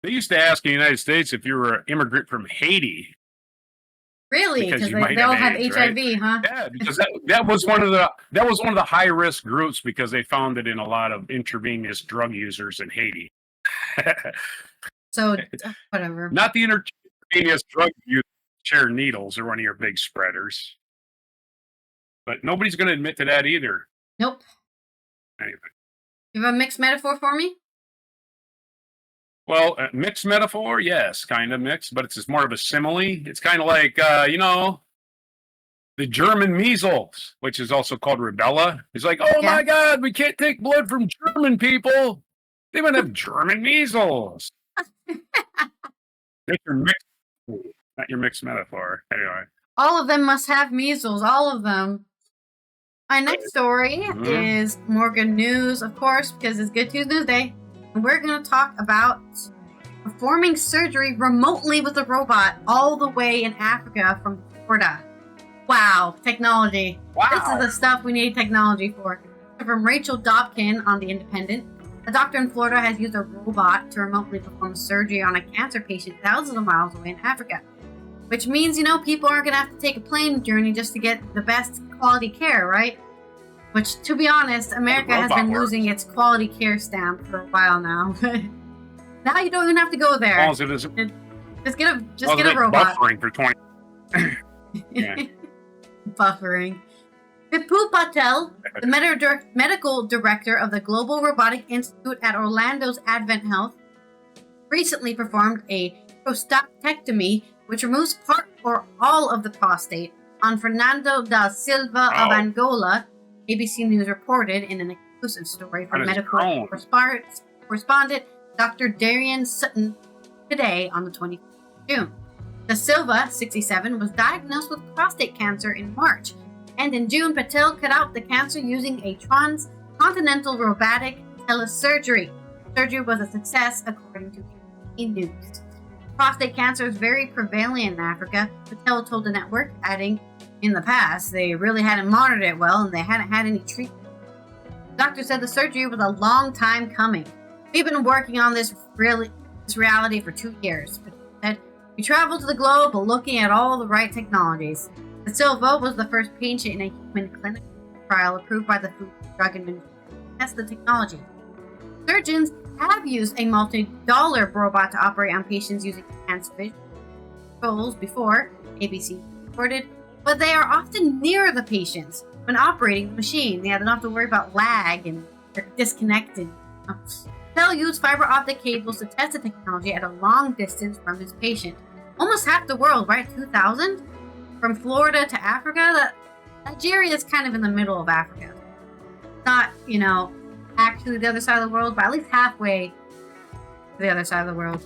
They used to ask in the United States if you were an immigrant from Haiti. Really? Because they all have AIDS, HIV, right? Huh? Yeah, because that was one of the high risk groups because they found it in a lot of intravenous drug users in Haiti. So whatever. Not the intravenous drug use share needles are one of your big spreaders. But nobody's going to admit to that either. Nope. Anyway. You have a mixed metaphor for me? Well, mixed metaphor, yes, kind of mixed, but it's just more of a simile. It's kind of like, the German measles, which is also called rubella. It's like, oh my God, we can't take blood from German people. They might have German measles. That's your mixed, not your mixed metaphor. Anyway. All of them must have measles, all of them. My next story is more good news, of course, because it's Good Tues Newsday. And we're going to talk about performing surgery remotely with a robot all the way in Africa from Florida. Wow, technology. Wow. This is the stuff we need technology for. From Rachel Dobkin on The Independent, a doctor in Florida has used a robot to remotely perform surgery on a cancer patient thousands of miles away in Africa. Which means, people aren't going to have to take a plane journey just to get the best quality care, right? Which, to be honest, America has been losing its quality care stamp for a while now. Now you don't even have to go there. Just get a robot. Buffering for 20. Yeah. Buffering. Vipul Patel, the medical director of the Global Robotic Institute at Orlando's Advent Health, recently performed a prostatectomy, which removes part or all of the prostate, on Fernando da Silva of Angola. ABC News reported in an exclusive story from medical correspondent Dr. Darian Sutton today on the 25th of June. Da Silva, 67, was diagnosed with prostate cancer in March, and in June, Patel cut out the cancer using a transcontinental robotic telesurgery. Surgery was a success, according to ABC News. Prostate cancer is very prevalent in Africa, Patel told the network, adding, in the past, they really hadn't monitored it well and they hadn't had any treatment. The doctor said the surgery was a long time coming. We've been working on this reality for 2 years. Patel said, we traveled to the globe looking at all the right technologies. Da Silva was the first patient in a human clinical trial approved by the Food and Drug Administration to test the technology. Surgeons have used a multi-dollar robot to operate on patients using enhanced vision controls before, ABC reported, but they are often near the patients when operating the machine. They don't have to worry about lag and they're disconnected. Patel used fiber optic cables to test the technology at a long distance from his patient. Almost half the world, right? 2,000? From Florida to Africa? Nigeria is kind of in the middle of Africa. Not, actually the other side of the world, but at least halfway to the other side of the world.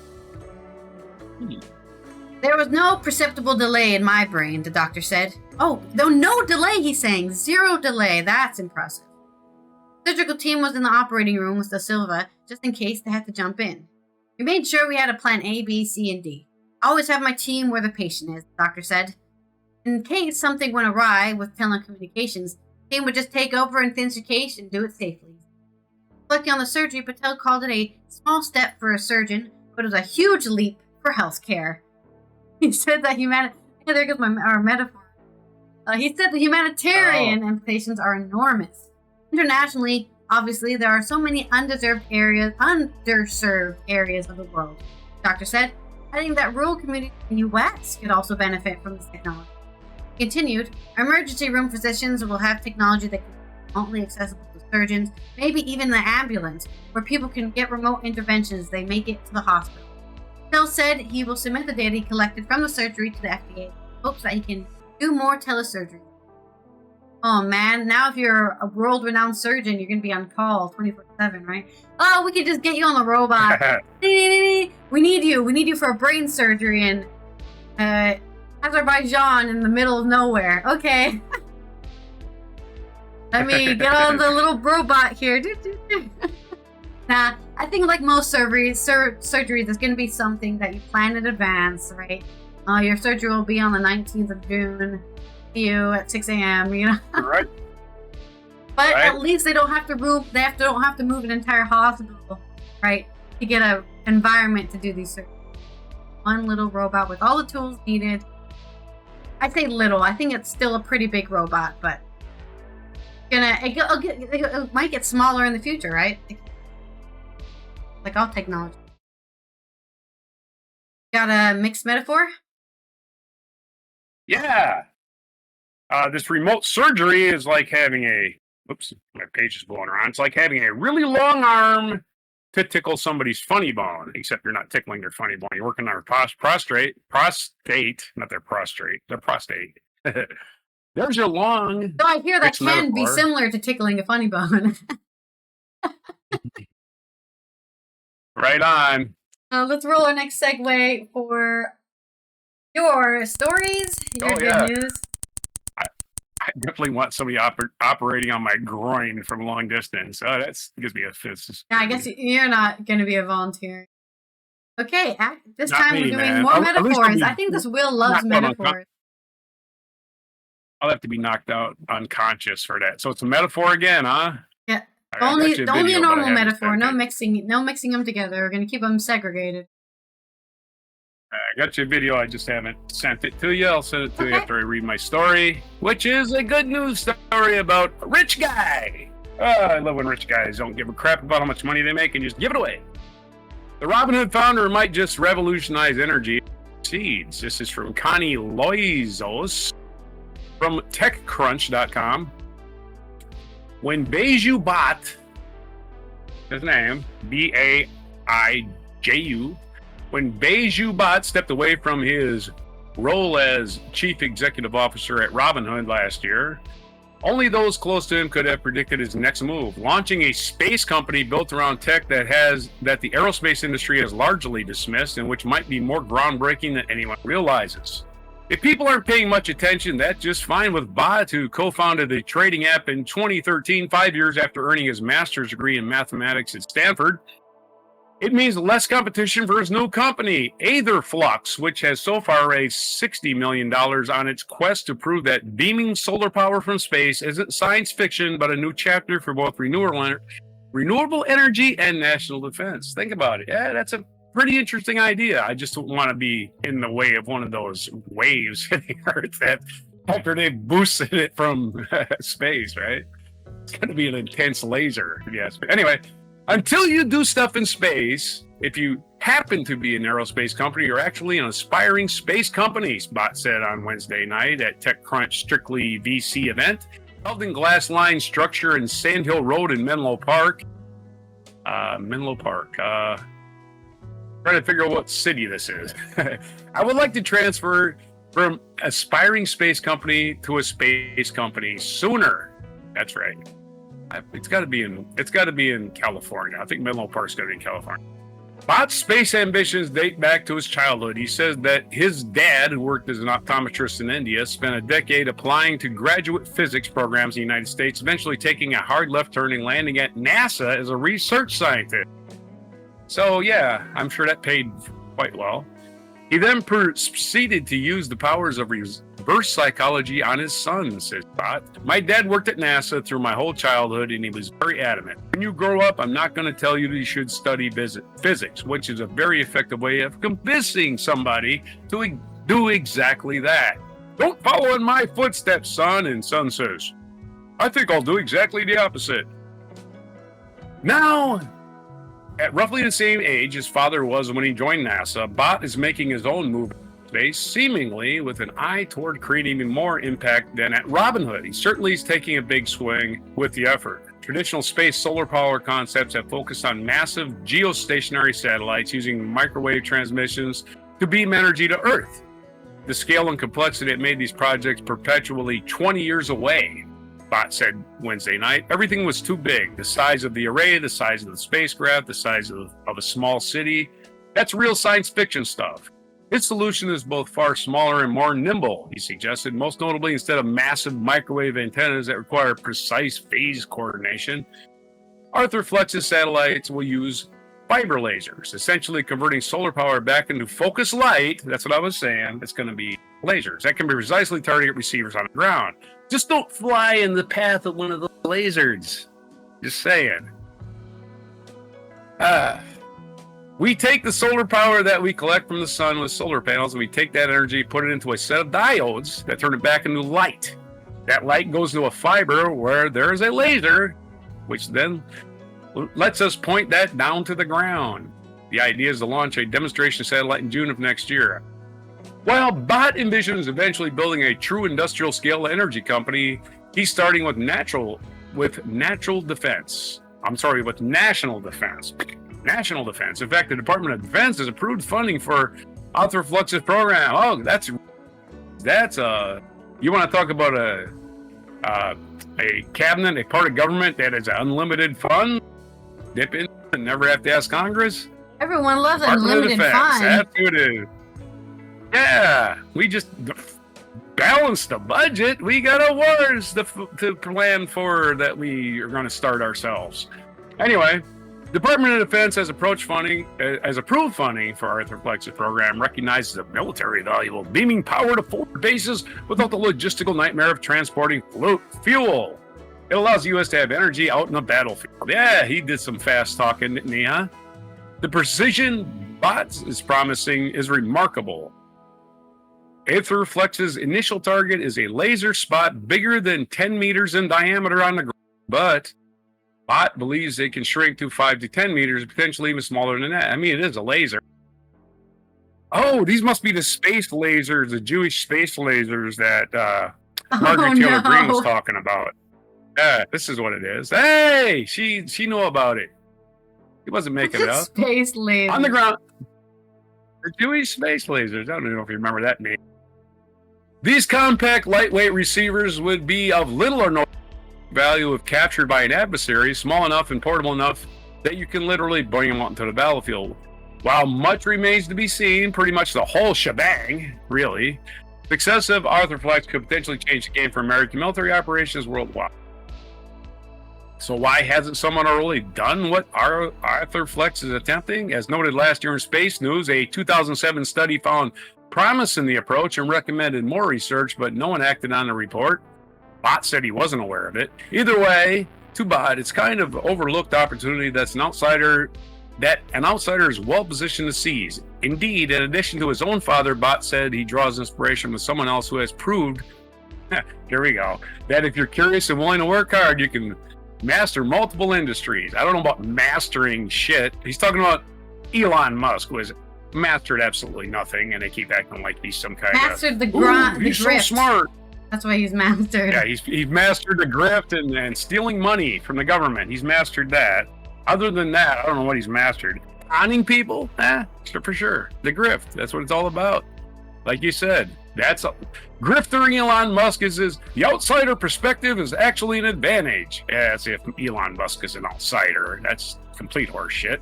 There was no perceptible delay in my brain, the doctor said. Oh, no delay, he's saying. 0 delay. That's impressive. The surgical team was in the operating room with Da Silva, just in case they had to jump in. We made sure we had a plan A, B, C, and D. I always have my team where the patient is, the doctor said. In case something went awry with telecommunications, the team would just take over and finish the case and do it safely. Reflecting on the surgery, Patel called it a small step for a surgeon, but it was a huge leap for healthcare. He said that there goes our metaphor. He said the humanitarian implications are enormous. Internationally, obviously, there are so many underserved areas of the world, the doctor said, adding that rural communities in the U.S. could also benefit from this technology. He continued, emergency room physicians will have technology that can be remotely accessible to surgeons, maybe even the ambulance, where people can get remote interventions as they make it to the hospital. Hill said he will submit the data he collected from the surgery to the FDA in hopes that he can do more telesurgery. Oh man, now if you're a world-renowned surgeon, you're going to be on call 24/7, right? Oh, we could just get you on the robot. We need you for a brain surgery in Azerbaijan in the middle of nowhere. Okay. Let me get on the little robot here. Nah, I think like most surgeries, it's going to be something that you plan in advance, right? Your surgery will be on the 19th of June. See you at 6 a.m., Right. But at least they don't have to move. Don't have to move an entire hospital, right, to get an environment to do these surgeries. One little robot with all the tools needed. I say little. I think it's still a pretty big robot, but it might get smaller in the future, right? Like all technology. Got a mixed metaphor? Yeah. This remote surgery is like having oops, my page is blowing around. It's like having a really long arm to tickle somebody's funny bone, except you're not tickling their funny bone. You're working on their prostate, not their prostrate, their prostate. There's your long. So I hear that can be metaphor. similar to tickling a funny bone. Right on. Let's roll our next segue for your stories, your good news. I definitely want somebody operating on my groin from long distance. That gives me a fist. Yeah, I guess you're not going to be a volunteer. Okay, this Not time me, we're doing man. more metaphors. I think this Will loves metaphors. I'll have to be knocked out unconscious for that. So it's a metaphor again, huh? Yeah. Only a normal metaphor. No mixing them together. We're going to keep them segregated. I got your video. I just haven't sent it to you. I'll send it to you after I read my story, which is a good news story about a rich guy. I love when rich guys don't give a crap about how much money they make and just give it away. The Robinhood founder might just revolutionize energy seeds. This is from Connie Loizos from TechCrunch.com. When Baiju Bhatt, his name, Baiju, when Baiju Bhatt stepped away from his role as chief executive officer at Robinhood last year, only those close to him could have predicted his next move, launching a space company built around tech that the aerospace industry has largely dismissed and which might be more groundbreaking than anyone realizes. If people aren't paying much attention, that's just fine with Bhatt, who co-founded the trading app in 2013, 5 years after earning his master's degree in mathematics at Stanford. It means less competition for his new company, Aetherflux, which has so far raised $60 million on its quest to prove that beaming solar power from space isn't science fiction, but a new chapter for both renewable energy and national defense. Think about it. Yeah, that's a pretty interesting idea. I just don't want to be in the way of one of those waves hitting Earth that after they boosted it from space, right? It's going to be an intense laser, yes. But anyway, until you do stuff in space, if you happen to be an aerospace company, you're actually an aspiring space company, Bhatt said on Wednesday night at TechCrunch Strictly VC event, held in glass line structure in Sand Hill Road in Menlo Park. Trying to figure out what city this is. I would like to transfer from aspiring space company to a space company sooner. That's right. It's got to be in California. I think Menlo Park's got to be in California. Bhatt's space ambitions date back to his childhood. He says that his dad, who worked as an optometrist in India, spent a decade applying to graduate physics programs in the United States, eventually taking a hard left turn and landing at NASA as a research scientist. So yeah, I'm sure that paid quite well. He then proceeded to use the powers of reverse psychology on his son, says Bhatt. My dad worked at NASA through my whole childhood, and he was very adamant. When you grow up, I'm not going to tell you that you should study physics, which is a very effective way of convincing somebody to do exactly that. Don't follow in my footsteps, son. And son says, I think I'll do exactly the opposite. Now, at roughly the same age his father was when he joined NASA, Bhatt is making his own move in space, seemingly with an eye toward creating even more impact than at Robinhood. He certainly is taking a big swing with the effort. Traditional space solar power concepts have focused on massive geostationary satellites using microwave transmissions to beam energy to Earth. The scale and complexity that made these projects perpetually 20 years away, Bhatt said Wednesday night. Everything was too big. The size of the array, the size of the spacecraft, the size of a small city. That's real science fiction stuff. His solution is both far smaller and more nimble, he suggested, most notably instead of massive microwave antennas that require precise phase coordination. Aetherflux's satellites will use fiber lasers, essentially converting solar power back into focused light. That's what I was saying. It's going to be lasers that can be precisely target receivers on the ground. Just don't fly in the path of one of the lasers. Just saying. We take the solar power that we collect from the sun with solar panels, and we take that energy, put it into a set of diodes that turn it back into light. That light goes to a fiber where there is a laser, which then lets us point that down to the ground. The idea is to launch a demonstration satellite in June of next year. While Bott envisions eventually building a true industrial scale energy company, he's starting with national defense. With national defense. National defense. In fact, the Department of Defense has approved funding for Ultraflux's program. Oh, that's you want to talk about a cabinet, a part of government that is unlimited fund? Dip in and never have to ask Congress? Everyone loves unlimited fun. That's what it is. Yeah, we just balanced the budget. We got awards to plan for that we are going to start ourselves. Anyway, Department of Defense has approved funding for Arthur Flex's program, recognizes the military value of beaming power to forward bases without the logistical nightmare of transporting fuel. It allows the U.S. to have energy out in the battlefield. Yeah, he did some fast talking, didn't he, huh? The precision Bott is promising is remarkable. Aether Flex's initial target is a laser spot bigger than 10 meters in diameter on the ground, but Bott believes it can shrink to 5 to 10 meters, potentially even smaller than that. I mean, it is a laser. Oh, these must be the space lasers, the Jewish space lasers that Margaret Taylor Greene was talking about. Yeah, this is what it is. Hey, she knew about it. He wasn't making it up. Space lasers. On the ground. The Jewish space lasers. I don't know if you remember that name. These compact, lightweight receivers would be of little or no value if captured by an adversary, small enough and portable enough that you can literally bring them out into the battlefield. While much remains to be seen, pretty much the whole shebang, really, success of Arthur Flex could potentially change the game for American military operations worldwide. So why hasn't someone already done what Arthur Flex is attempting? As noted last year in Space News, a 2007 study found promise in the approach and recommended more research, but no one acted on the report. Bott said he wasn't aware of it. Either way, to Bott, it's kind of overlooked opportunity that an outsider is well positioned to seize. Indeed, in addition to his own father, Bott said he draws inspiration from someone else who has proved, here we go, that if you're curious and willing to work hard, you can master multiple industries. I don't know about mastering shit. He's talking about Elon Musk, who has mastered absolutely nothing, and they keep acting like he's some kind mastered the grift. He's so smart. That's why he's mastered. Yeah, he's mastered the grift and stealing money from the government. He's mastered that. Other than that, I don't know what he's mastered. Conning people? For sure. The grift. That's what it's all about. Like you said, grifter Elon Musk the outsider perspective is actually an advantage. As if Elon Musk is an outsider. That's complete horse shit.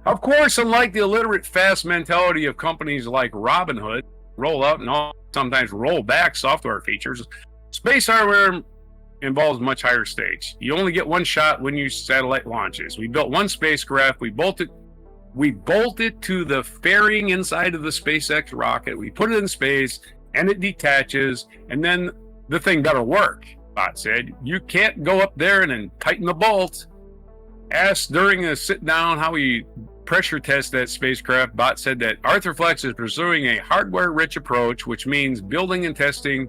Of course, unlike the illiterate fast mentality of companies like Robinhood, roll out and sometimes roll back software features, space hardware involves much higher stakes. You only get one shot when your satellite launches. We built one spacecraft. We bolt it to the fairing inside of the SpaceX rocket. We put it in space, and it detaches, and then the thing better work, Bott said. You can't go up there and then tighten the bolt. Asked during a sit-down how he pressure test that spacecraft, Bott said that Arthur Flex is pursuing a hardware-rich approach, which means building and testing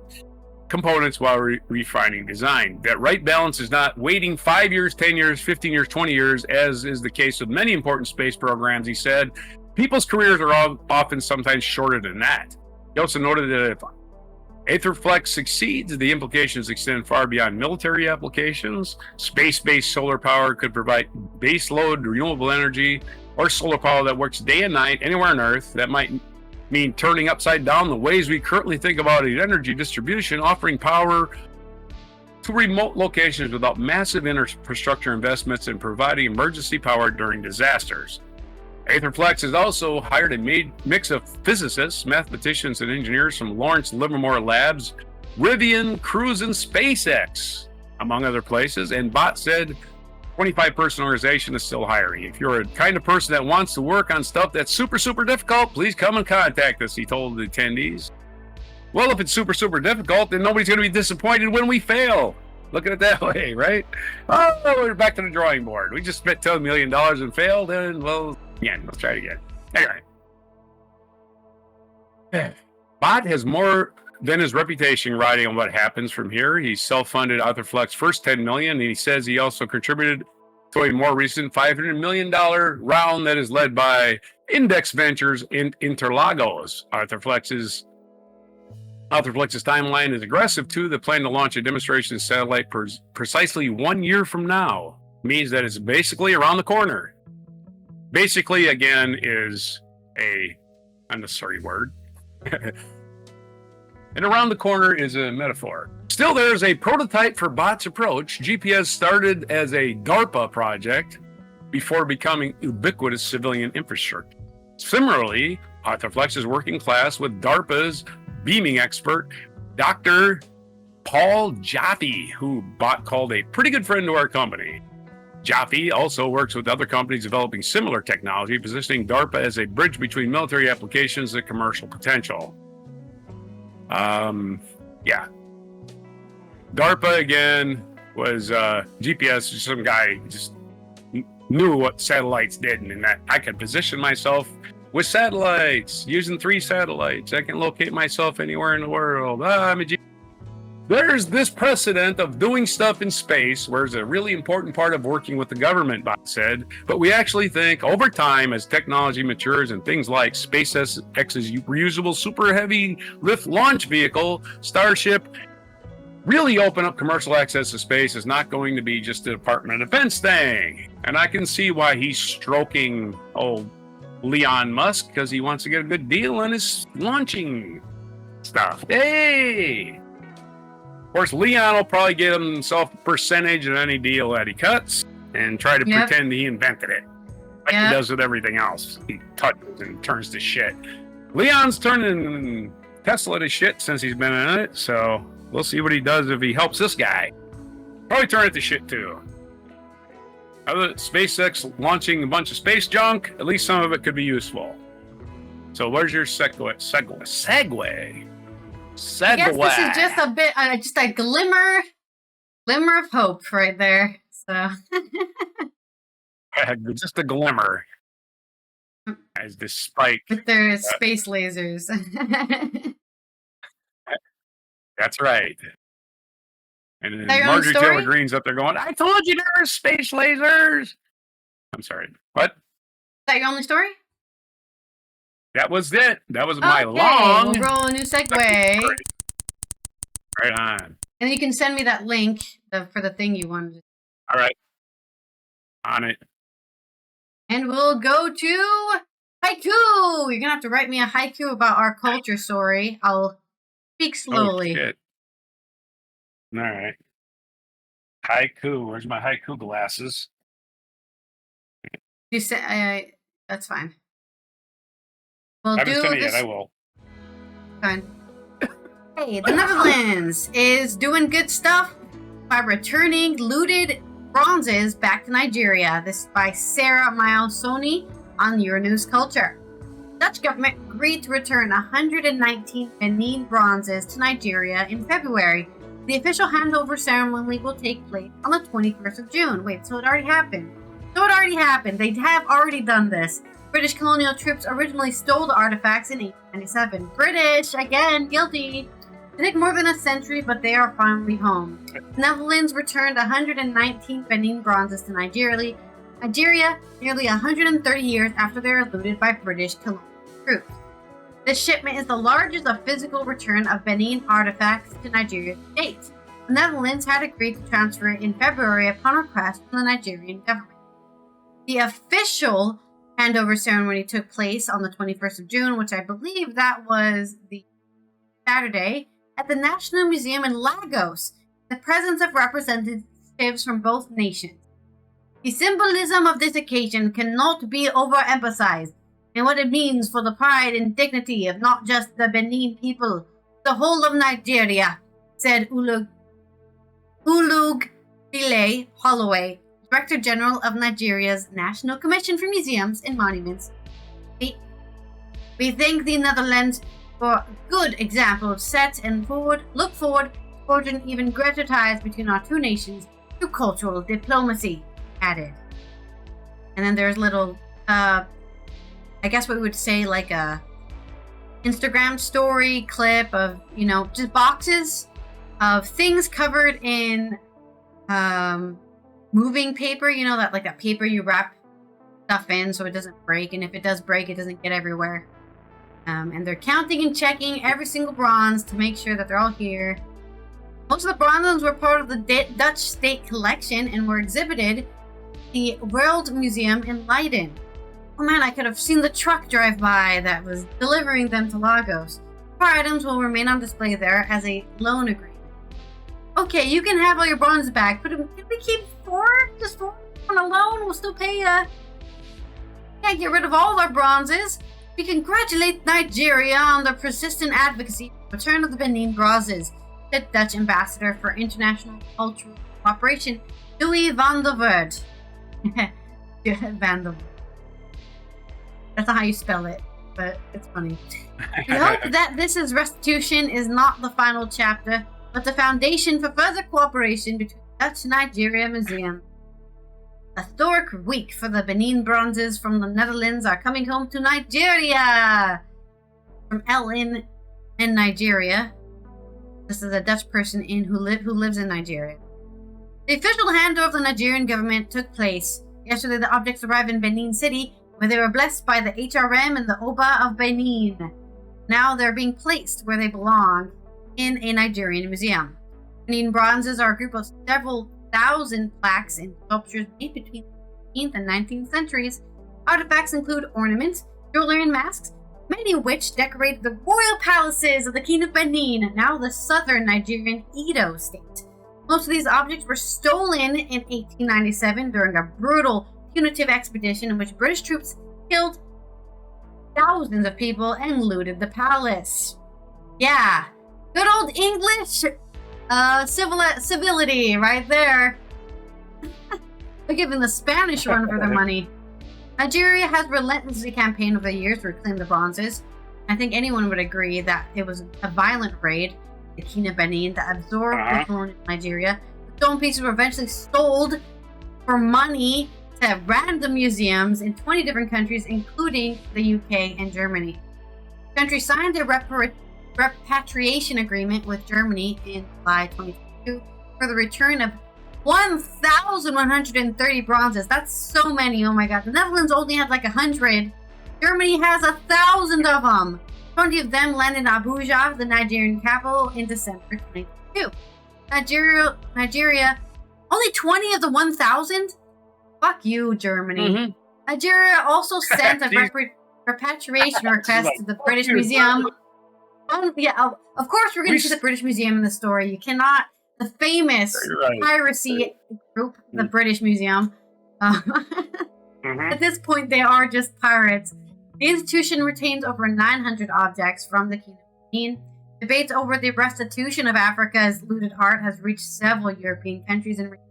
components while refining design. That right balance is not waiting 5 years, 10 years, 15 years, 20 years, as is the case with many important space programs, he said. People's careers are often sometimes shorter than that. He also noted that if Aether Flex succeeds, the implications extend far beyond military applications. Space-based solar power could provide base-load renewable energy or solar power that works day and night anywhere on Earth. That might mean turning upside down the ways we currently think about energy distribution, offering power to remote locations without massive infrastructure investments and providing emergency power during disasters. Aether Flex has also hired a mix of physicists, mathematicians, and engineers from Lawrence Livermore Labs, Rivian, Cruise, and SpaceX, among other places. And Bott said 25-person organization is still hiring. If you're a kind of person that wants to work on stuff that's super, super difficult, please come and contact us, he told the attendees. Well, if it's super, super difficult, then nobody's going to be disappointed when we fail. Look at it that way, right? Oh, we're back to the drawing board. We just spent $10 million and failed, and well, again, let's try it again. Anyway. Bott has more than his reputation riding on what happens from here. He self-funded Arthur Flex's first $10 million, and he says he also contributed to a more recent $500 million round that is led by Index Ventures in Interlagos. Arthurflex's timeline is aggressive, too. They plan to launch a demonstration satellite precisely 1 year from now. Means that it's basically around the corner. Basically, again, is a unnecessary word. And around the corner is a metaphor. Still, there's a prototype for Bot's approach. GPS started as a DARPA project before becoming ubiquitous civilian infrastructure. Similarly, Arthurflex is working class with DARPA's beaming expert, Dr. Paul Jaffe, who Bot called a pretty good friend to our company. Jaffe also works with other companies developing similar technology, positioning DARPA as a bridge between military applications and commercial potential. Yeah. DARPA, again, was GPS. Some guy just knew what satellites did, and that I could position myself with satellites, using 3 satellites. I can locate myself anywhere in the world. I'm a There's this precedent of doing stuff in space, where it's a really important part of working with the government, Bob said. But we actually think over time, as technology matures and things like SpaceX's reusable super heavy lift launch vehicle, Starship, really open up commercial access to space, is not going to be just a Department of Defense thing. And I can see why he's stroking old Elon Musk, because he wants to get a good deal on his launching stuff. Hey! Of course, Leon will probably get himself a percentage of any deal that he cuts and try to pretend he invented it. Like he does with everything else. He touches and turns to shit. Leon's turning Tesla to shit since he's been in it, so we'll see what he does if he helps this guy. Probably turn it to shit, too. Other SpaceX launching a bunch of space junk, at least some of it could be useful. So where's your segue? I guess this is just a bit, just a glimmer of hope right there. So just a glimmer. As despite with their space lasers. That's right. And then Marjorie Taylor Greene's up there going, "I told you there were space lasers." I'm sorry. What? Is that your only story? That was it. That was my long. We'll roll a new segue. Right on. And you can send me that link for the thing you wanted. All right. On it. And we'll go to haiku. You're going to have to write me a haiku about our culture story. I'll speak slowly. Oh, shit. All right. Haiku. Where's my haiku glasses? You say that's fine. We'll I haven't seen it this. yet. I will. Fine. Hey, the Netherlands is doing good stuff by returning looted bronzes back to Nigeria. This is by Sarah Milesoni on Euronews Culture. Dutch government agreed to return 119 Benin bronzes to Nigeria in February. The official handover ceremony will take place on the 21st of June. Wait, so it already happened? They have already done this. British colonial troops originally stole the artifacts in 1897. British, again, guilty. It took more than a century, but they are finally home. The Netherlands returned 119 Benin bronzes to Nigeria nearly 130 years after they were looted by British colonial troops. This shipment is the largest physical return of Benin artifacts to Nigeria to date. The Netherlands had agreed to transfer it in February upon request from the Nigerian government. The official handover ceremony took place on the 21st of June, which I believe that was the Saturday, at the National Museum in Lagos, in the presence of representatives from both nations. The symbolism of this occasion cannot be overemphasized, and what it means for the pride and dignity of not just the Benin people, the whole of Nigeria, said Ulugbile Holloway, Director General of Nigeria's National Commission for Museums and Monuments. We thank the Netherlands for a good example of look forward to forging even greater ties between our two nations through cultural diplomacy, added. And then there's little, I guess what we would say like a Instagram story clip of, just boxes of things covered in moving paper, you know, that paper you wrap stuff in so it doesn't break, and if it does break, it doesn't get everywhere. And they're counting and checking every single bronze to make sure that they're all here. Most of the bronzes were part of the Dutch state collection and were exhibited at the World Museum in Leiden. Oh man, I could have seen the truck drive by that was delivering them to Lagos. 4 items will remain on display there as a loan agreement. Okay, you can have all your bronze back, but can we keep 4? Just 4 on a loan? We'll still pay Can't get rid of all our bronzes. We congratulate Nigeria on their persistent advocacy for the return of the Benin bronzes, said Dutch Ambassador for International Cultural Cooperation, Tues van der Voort. Van der Voort. That's not how you spell it, but it's funny. We hope that this restitution is not the final chapter, but the foundation for further cooperation between Dutch and Nigeria Museum. A historic week for the Benin bronzes from the Netherlands are coming home to Nigeria. From Ellen in Nigeria. This is a Dutch person who lives in Nigeria. The official handover of the Nigerian government took place. Yesterday, the objects arrived in Benin City, where they were blessed by the HRM and the Oba of Benin. Now they're being placed where they belong, in a Nigerian museum. Benin bronzes are a group of several thousand plaques and sculptures made between the 18th and 19th centuries. Artifacts include ornaments, jewelry, and masks, many of which decorated the royal palaces of the King of Benin, now the southern Nigerian Edo state. Most of these objects were stolen in 1897 during a brutal punitive expedition in which British troops killed thousands of people and looted the palace. Yeah, good old English civility right there. They're giving the Spanish run for their money. Nigeria has relentlessly campaigned over the years to reclaim the bronzes. I think anyone would agree that it was a violent raid, the King of Benin, that absorbed the colonial Nigeria. The stone pieces were eventually sold for money to random museums in 20 different countries, including the UK and Germany. The country signed a repatriation agreement with Germany in July 2022 for the return of 1,130 bronzes. That's so many. Oh my god. The Netherlands only had like 100. Germany has 1,000 of them. 20 of them landed in Abuja, the Nigerian capital, in December 2022. Nigeria, only 20 of the 1,000? Fuck you, Germany. Mm-hmm. Nigeria also sent a repatriation request to the British Museum. Of course we're going to see the British Museum in the story. You cannot. The famous piracy group, the British Museum. At this point, they are just pirates. The institution retains over 900 objects from the Kingdom of Benin. Debates over the restitution of Africa's looted art has reached several European countries and regions.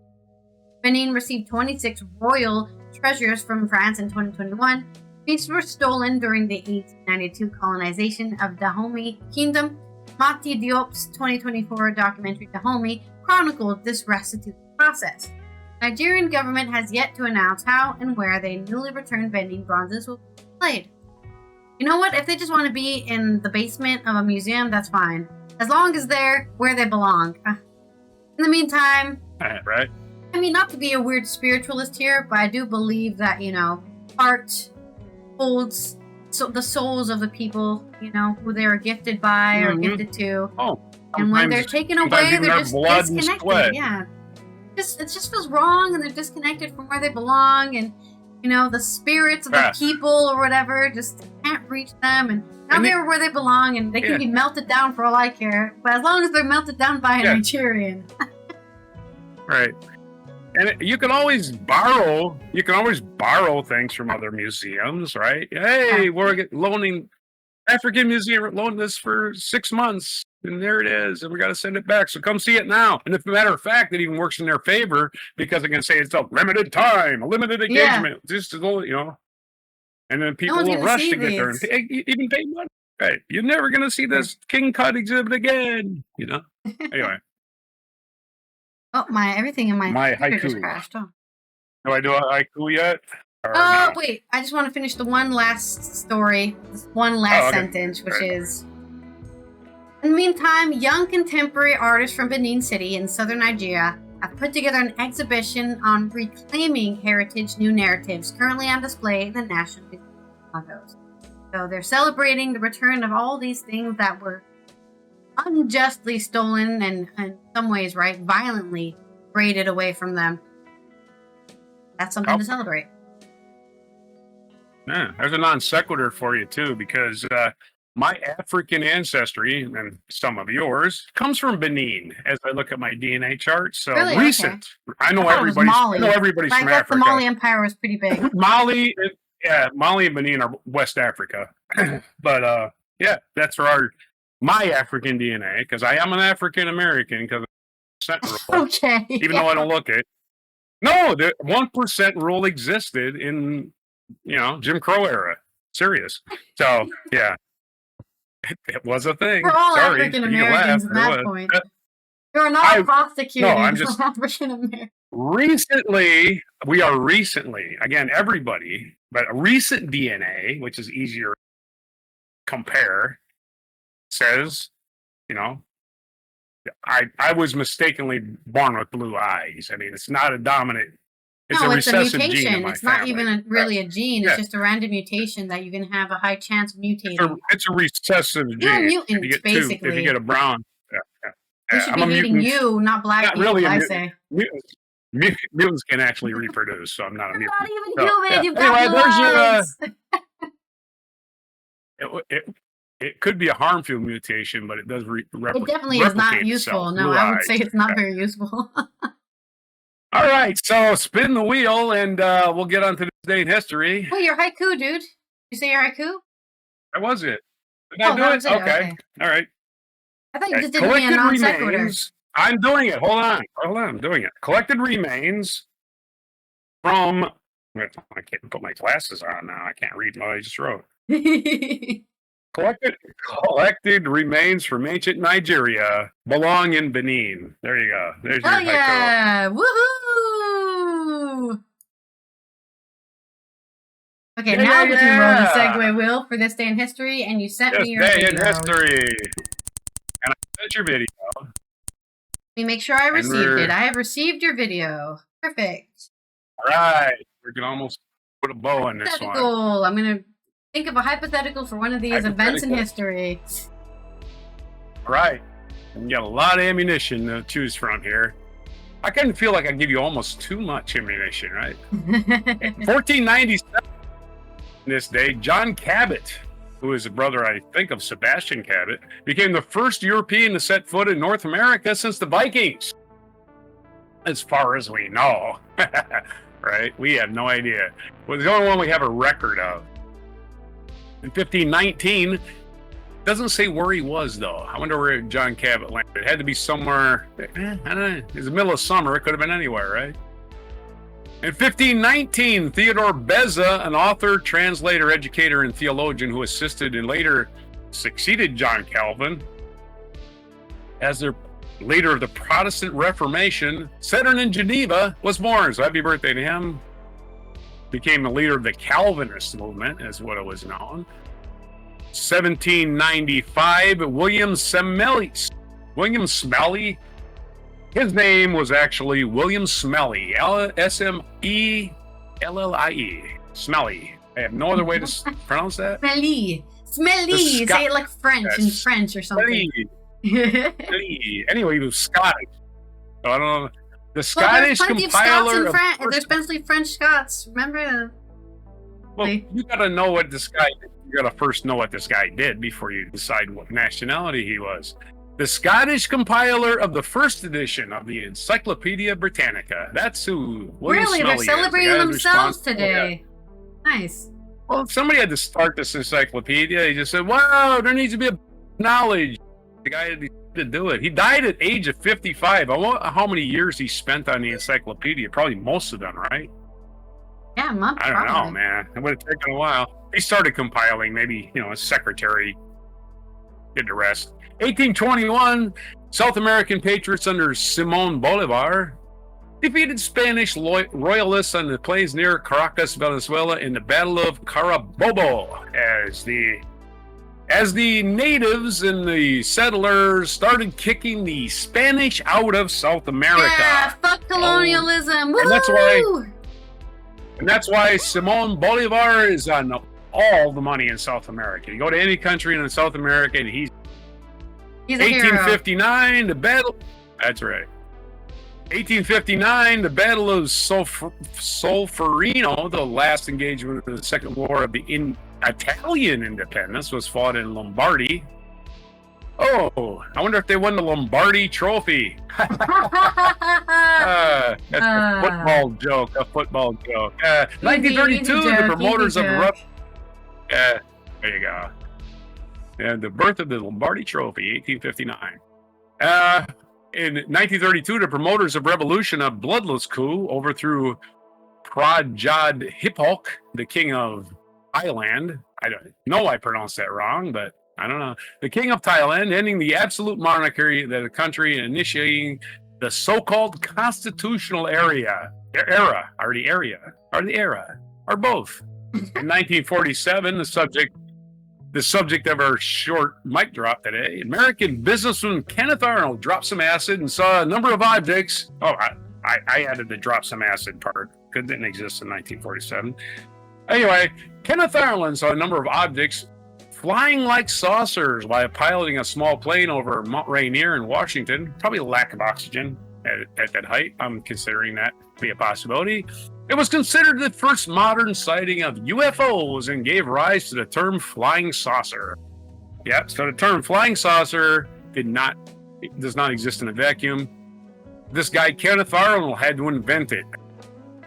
Benin received 26 royal treasures from France in 2021. These were stolen during the 1892 colonization of Dahomey Kingdom. Mati Diop's 2024 documentary Dahomey chronicled this restitution process. The Nigerian government has yet to announce how and where they newly returned Benin bronzes will be displayed. You know what? If they just want to be in the basement of a museum, that's fine. As long as they're where they belong. In the meantime, right? I mean, not to be a weird spiritualist here, but I do believe that, art holds the souls of the people, who they were gifted by or gifted to. Oh, and when they're taken away, they're just disconnected. Yeah. It just feels wrong, and they're disconnected from where they belong, and the spirits of the people or whatever just can't reach them, and now they're where they belong, and they can be melted down for all I care. But as long as they're melted down by a Nigerian. Right. And you can always borrow things from other museums, right? Hey, we're loaning African Museum, loaned this for 6 months, and there it is, and we got to send it back. So come see it now. And if a matter of fact, it even works in their favor because they can say it's a limited time, a limited engagement, just a little, and then people will rush to get there and even pay money. Right? You're never going to see this King Tut exhibit again. Anyway. Oh, everything in my haiku just crashed. Oh. Do I do a haiku yet? No? Wait. I just want to finish the one last story, this one last sentence, which is... In the meantime, young contemporary artists from Benin City in southern Nigeria have put together an exhibition on reclaiming heritage new narratives currently on display in the National Museum of Chicago. So they're celebrating the return of all these things that were unjustly stolen and in some ways, right, violently braided away from them. That's something to celebrate. Yeah, there's a non sequitur for you too, because my African ancestry and some of yours comes from Benin. As I look at my DNA chart, so really? recent. Okay. I know everybody's. I know everybody's from Africa. The Mali Empire was pretty big. Mali and Benin are West Africa, but yeah, that's for my African DNA, because I am an African American because of the 1% rule. Okay. Even though I don't look it. No, the 1% rule existed in Jim Crow era. Serious. So yeah, it was a thing. We're all African Americans at that point. You're not prosecuting African Americans. Recently, again, everybody, but a recent DNA, which is easier to compare, says, I was mistakenly born with blue eyes. I mean, it's not a dominant. It's a recessive mutation. Gene in my it's family. Not even really a gene. It's just a random mutation that you can have a high chance of mutating. It's a recessive gene. You're a mutant, basically. If you get a brown. We should be eating you, not black people, really I say. Mutants can actually reproduce, so I'm not a mutant. Not even human. You've got blue eyes. It could be a harmful mutation, but it does replicate. It definitely is not useful. No, I would say it's not very useful. All right, so spin the wheel, and we'll get on to this day in history. Well, your haiku, dude. You say your haiku? That was it. Did I do it? Okay. All right. I thought you just did me a non sequitur. I'm doing it. Hold on. I'm doing it. Collected remains from. I can't put my glasses on now. I can't read what I just wrote. Collected remains from ancient Nigeria belong in Benin. There you go. There's your haiku. Yeah! Woohoo! Okay, now you can roll the segue wheel for this day in history, and you sent me your video. This day in history. And I sent your video. Let me make sure I received it. I have received your video. Perfect. All right. We can almost put a bow on this one. I'm going to think of a hypothetical for one of these events in history. All right. You got a lot of ammunition to choose from here. I kind of feel like I give you almost too much ammunition, right? 1497, this day, John Cabot, who is a brother, I think, of Sebastian Cabot, became the first European to set foot in North America since the Vikings. As far as we know. Right? We have no idea. Well, the only one we have a record of. In 1519, doesn't say where he was, though. I wonder where John Cabot landed. It had to be somewhere, I don't know, it was the middle of summer. It could have been anywhere, right? In 1519, Theodore Beza, an author, translator, educator, and theologian who assisted and later succeeded John Calvin as their leader of the Protestant Reformation, centered in Geneva, was born. So happy birthday to him. Became the leader of the Calvinist movement, as what it was known. 1795, William Smellie. His name was actually William Smellie, Smellie. Smellie. I have no other way to pronounce that. Smellie. Say it like French, in French or something. Anyway, he was Scottish. So I don't know. The Scottish compiler of there's plenty of French Scots. Remember? Well, you gotta know what this guy did. You gotta first know what this guy did before you decide what nationality he was. The Scottish compiler of the first edition of the Encyclopedia Britannica. That's who William Really? Smellie They're celebrating themselves today. Nice. Well, somebody had to start this encyclopedia. He just said, wow, there needs to be a knowledge. The guy had to do it. He died at age of 55. I wonder how many years he spent on the encyclopedia. Probably most of them, right? Yeah, a month. I don't know, man. It would have taken a while. He started compiling. Maybe, his secretary did the rest. 1821, South American patriots under Simón Bolívar defeated Spanish royalists on the plains near Caracas, Venezuela in the Battle of Carabobo as the as the natives and the settlers started kicking the Spanish out of South America. Yeah, fuck colonialism. And that's why Simon Bolivar is on all the money in South America. You go to any country in South America, and he's a 1859, hero. the battle. That's right. 1859, the Battle of Solferino, the last engagement of the Second War of the Italian independence, was fought in Lombardy. Oh, I wonder if they won the Lombardy Trophy. That's a football joke. 1932, the promoters of there you go. And the birth of the Lombardy Trophy, 1859. In 1932, the promoters of revolution, a bloodless coup, overthrew Prajathipok, the king of Thailand. I don't know I pronounced that wrong, but I don't know. The king of Thailand, ending the absolute monarchy of the country and initiating the so-called constitutional era, or both. In 1947, the subject of our short mic drop today, American businessman Kenneth Arnold dropped some acid and saw a number of objects. Oh, I added the drop some acid part. It didn't exist in 1947. Anyway, Kenneth Arnold saw a number of objects flying like saucers while piloting a small plane over Mount Rainier in Washington. Probably a lack of oxygen at that height. I'm considering that to be a possibility. It was considered the first modern sighting of UFOs and gave rise to the term flying saucer. Yeah, so the term flying saucer does not exist in a vacuum. This guy, Kenneth Arnold, had to invent it.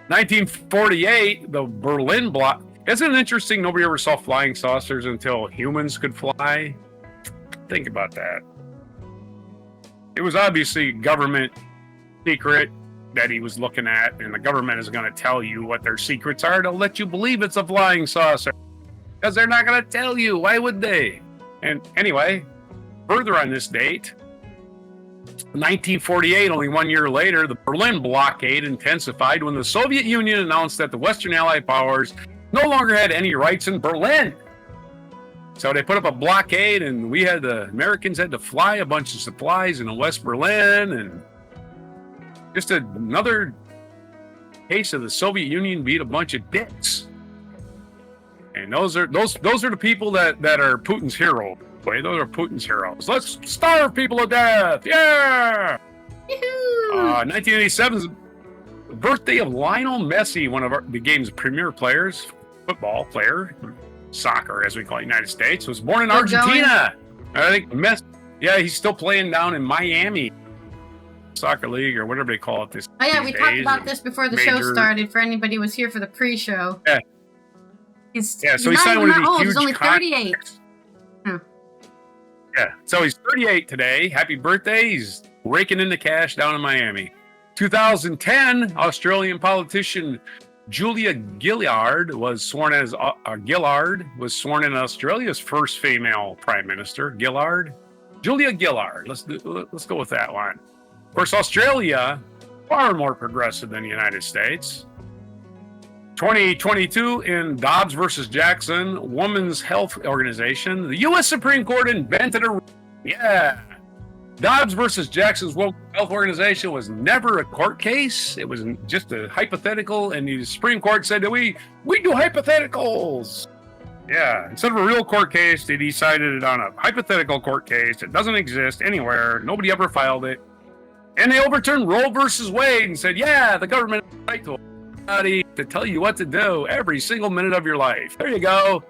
1948, the Berlin block. Isn't it interesting nobody ever saw flying saucers until humans could fly? Think about that. It was obviously government secret that he was looking at, and the government is going to tell you what their secrets are to let you believe it's a flying saucer, because they're not going to tell you. Why would they? And anyway, further on this date, 1948, only 1 year later, the Berlin blockade intensified when the Soviet Union announced that the Western Allied powers no longer had any rights in Berlin. So they put up a blockade, and the Americans had to fly a bunch of supplies into West Berlin, and just another case of the Soviet Union being a bunch of dicks. And those are the people that are Putin's heroes. Those are Putin's heroes. Let's starve people to death. Yeah. 1987 is the birthday of Lionel Messi, one of the game's premier players, football player, soccer as we call it in the United States, was born in Argentina. I think Messi. Yeah, he's still playing down in Miami. Soccer league or whatever they call it this. Oh yeah, we talked about this before the show started. For anybody who was here for the pre-show. Yeah. So he signed one of these huge. He's only 38. Yeah. So he's 38 today. Happy birthday! He's raking in the cash down in Miami. 2010, Australian politician Julia Gillard was sworn in as Australia's first female prime minister. Julia Gillard. Let's go with that one. Of course, Australia, far more progressive than the United States. 2022 in Dobbs versus Jackson, Women's Health Organization, the U.S. Supreme Court invented Dobbs versus Jackson's Women's Health Organization was never a court case. It was just a hypothetical, and the Supreme Court said that we do hypotheticals. Yeah, instead of a real court case, they decided it on a hypothetical court case. It doesn't exist anywhere. Nobody ever filed it. And they overturned Roe versus Wade and said, yeah, the government has the right to body to tell you what to do every single minute of your life. There you go.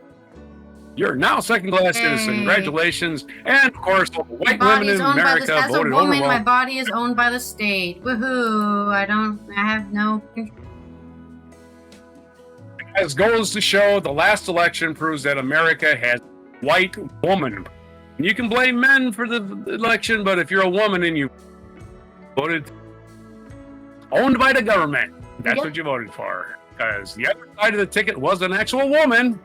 You're now second-class citizen. Congratulations. And, of course, all the white women in America voted over. My body is owned by the state. Woohoo. I have no control. As goes to show, the last election proves that America has white woman. You can blame men for the election, but if you're a woman and you voted owned by the government, that's what you voted for. Because the other side of the ticket was an actual woman,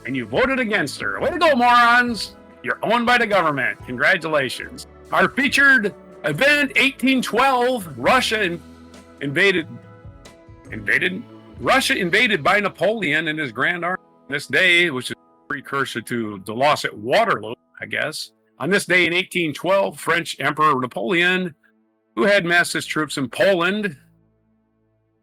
and you voted against her. Way to go, morons! You're owned by the government. Congratulations. Our featured event, 1812, Russia invaded by Napoleon and his Grand Army. This day, which is precursor to the loss at Waterloo, I guess. On this day in 1812, French Emperor Napoleon, who had massed his troops in Poland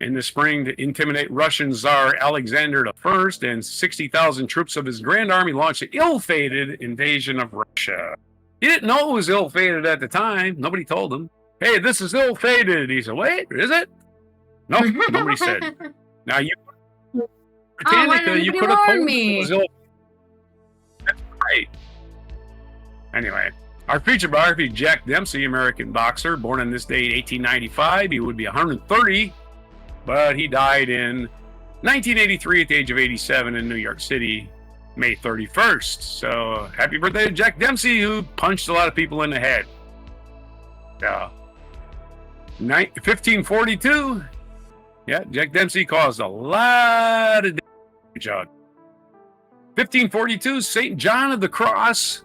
in the spring to intimidate Russian Tsar Alexander I, and 60,000 troops of his Grand Army launched an ill-fated invasion of Russia. He didn't know it was ill-fated at the time. Nobody told him. Hey, this is ill-fated. He said, wait, is it? No, nobody said. Now, you Britannica, you could have told me. It was ill. That's right. Anyway, our feature biography, Jack Dempsey, American boxer, born on this day in 1895. He would be 130, but he died in 1983 at the age of 87 in New York City, May 31st. So happy birthday to Jack Dempsey, who punched a lot of people in the head. 1542. Yeah, Jack Dempsey caused a lot of damage. 1542, St. John of the Cross,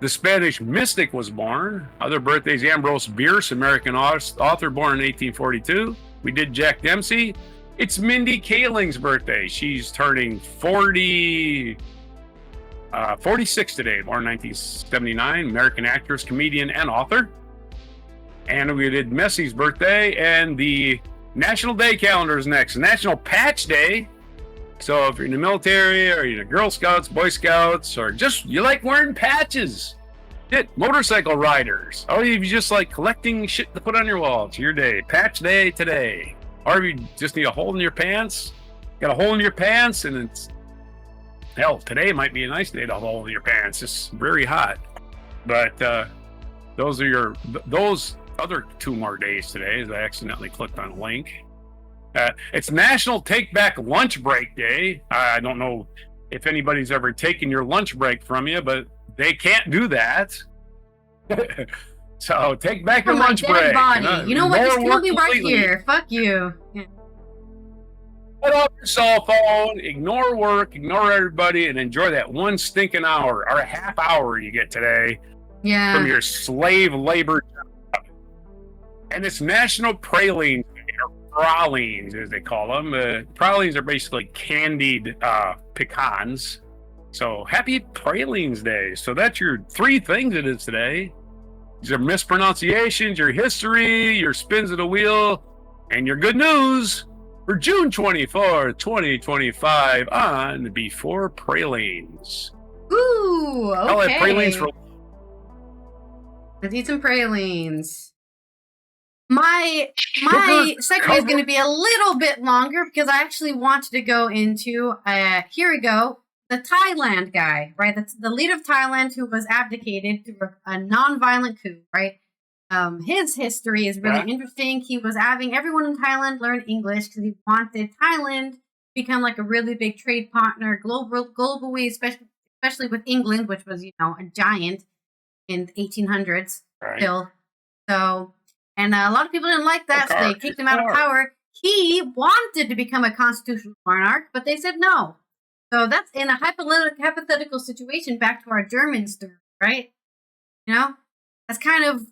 the Spanish mystic, was born. Other birthdays, Ambrose Bierce, American author, born in 1842. We did Jack Dempsey. It's Mindy Kaling's birthday. She's turning 46 today, born in 1979, American actress, comedian, and author. And we did Messi's birthday, and the National Day calendar is next. National Patch Day. So if you're in the military, or you're in the Girl Scouts, Boy Scouts, or just you like wearing patches, motorcycle riders. Or if you just like collecting shit to put on your wall, it's your day. Patch Day today. Or if you just need a hole in your pants, got a hole in your pants, and it's, hell, today might be a nice day to have a hole in your pants. It's very hot. But those other 2 more days today, as I accidentally clicked on a link. It's National Take Back Lunch Break Day. I don't know if anybody's ever taken your lunch break from you, but they can't do that. So take back your lunch break. Body. You know what? Just kill me right here. Fuck you. Yeah. Put off your cell phone, ignore work, ignore everybody, and enjoy that one stinking hour or a half hour you get today from your slave labor job. And it's National Pralines, or pralines as they call them. Pralines are basically candied pecans. So happy Pralines Day. So that's your 3 things it is today. These are mispronunciations, your history, your spins of the wheel, and your good news for June 24th, 2025 on Before Pralines. Ooh, okay. I'll have pralines for... Let's eat some pralines. My segue is going to be a little bit longer because I actually wanted to go into, here we go, the Thailand guy, right? That's the leader of Thailand who was abdicated through a non-violent coup, right? His history is really interesting. He was having everyone in Thailand learn English because he wanted Thailand to become like a really big trade partner globally, especially with England, which was, a giant in the 1800s still. So, and a lot of people didn't like that, so they kicked him out of power. He wanted to become a constitutional monarch, but they said no. So that's in a hypothetical situation, back to our German story, right? That's kind of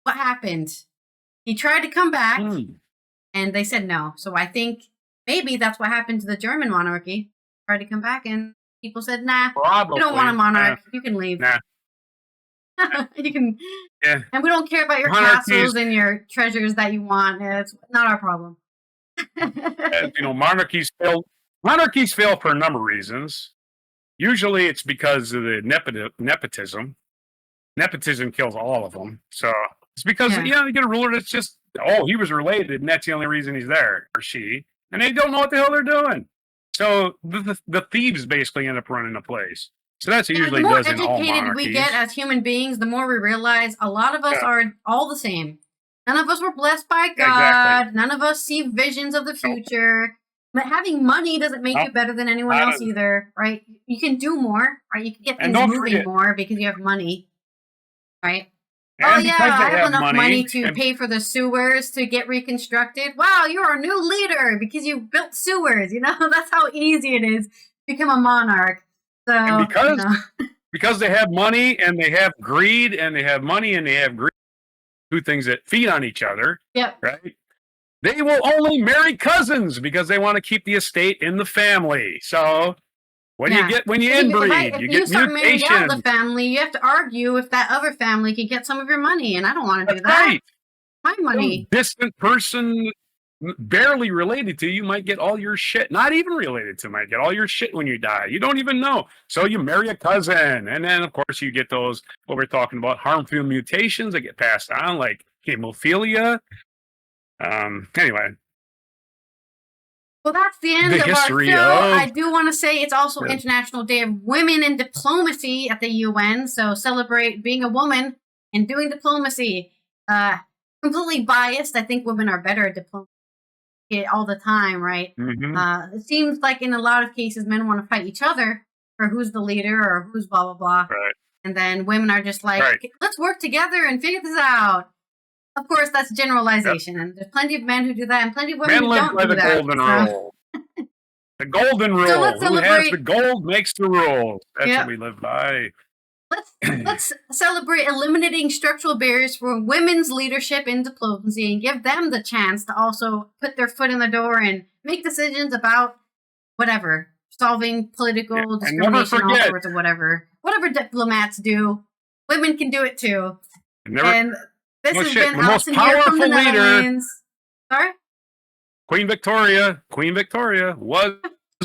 what happened. He tried to come back, and they said no. So I think maybe that's what happened to the German monarchy. Tried to come back, and people said, nah, you don't want a monarch. You can leave. Nah. You can, and we don't care about your castles and your treasures that you want. It's not our problem. Monarchies fail. Monarchies fail for a number of reasons. Usually it's because of the nepotism. Nepotism kills all of them. So it's because, you get a ruler that's just, he was related, and that's the only reason he's there, or she. And they don't know what the hell they're doing. So the thieves basically end up running the place. So that's usually does in all monarchies. The more educated we get as human beings, the more we realize a lot of us are all the same. None of us were blessed by God. Exactly. None of us see visions of the future. But having money doesn't make you better than anyone else either, right? You can do more, right? You can get things moving more because you have money, right? And I have enough money to pay for the sewers to get reconstructed. Wow, you're our new leader because you built sewers. That's how easy it is to become a monarch. So, and because they have money and they have greed and they have money and they have greed, 2 things that feed on each other, right? They will only marry cousins because they want to keep the estate in the family. So When you Right, inbreed, if you you get start marrying out of the mutation. family, you have to argue if that other family can get some of your money, and I don't want to do That's that. right. My Some money. distant person barely related to you might get all your shit. Not even related to might get all your shit when you die. You don't even know. So you marry a cousin, and then of course you get those what we're talking about harmful mutations that get passed on, like hemophilia. Anyway. Well, that's the end The of our history show. of- I do want to say it's also International Day of Women in Diplomacy at the UN. So celebrate being a woman and doing diplomacy. Completely biased. I think women are better at diplomacy all the time, right? Mhm. It seems like in a lot of cases, men want to fight each other for who's the leader or who's blah, blah, blah. Right. And then women are just like, Right. let's work together and figure this out. Of course, that's generalization, and there's plenty of men who do that, and plenty of women Men who live don't by do the that. golden rule. The golden rule. So let's Who has celebrate- the gold makes the rules. That's Yep. what we live by. Let's celebrate eliminating structural barriers for women's leadership in diplomacy and give them the chance to also put their foot in the door and make decisions about whatever, solving political discrimination, all sorts of whatever diplomats do. Women can do it too. And this has been Allison here from the Netherlands. Sorry? Queen Victoria was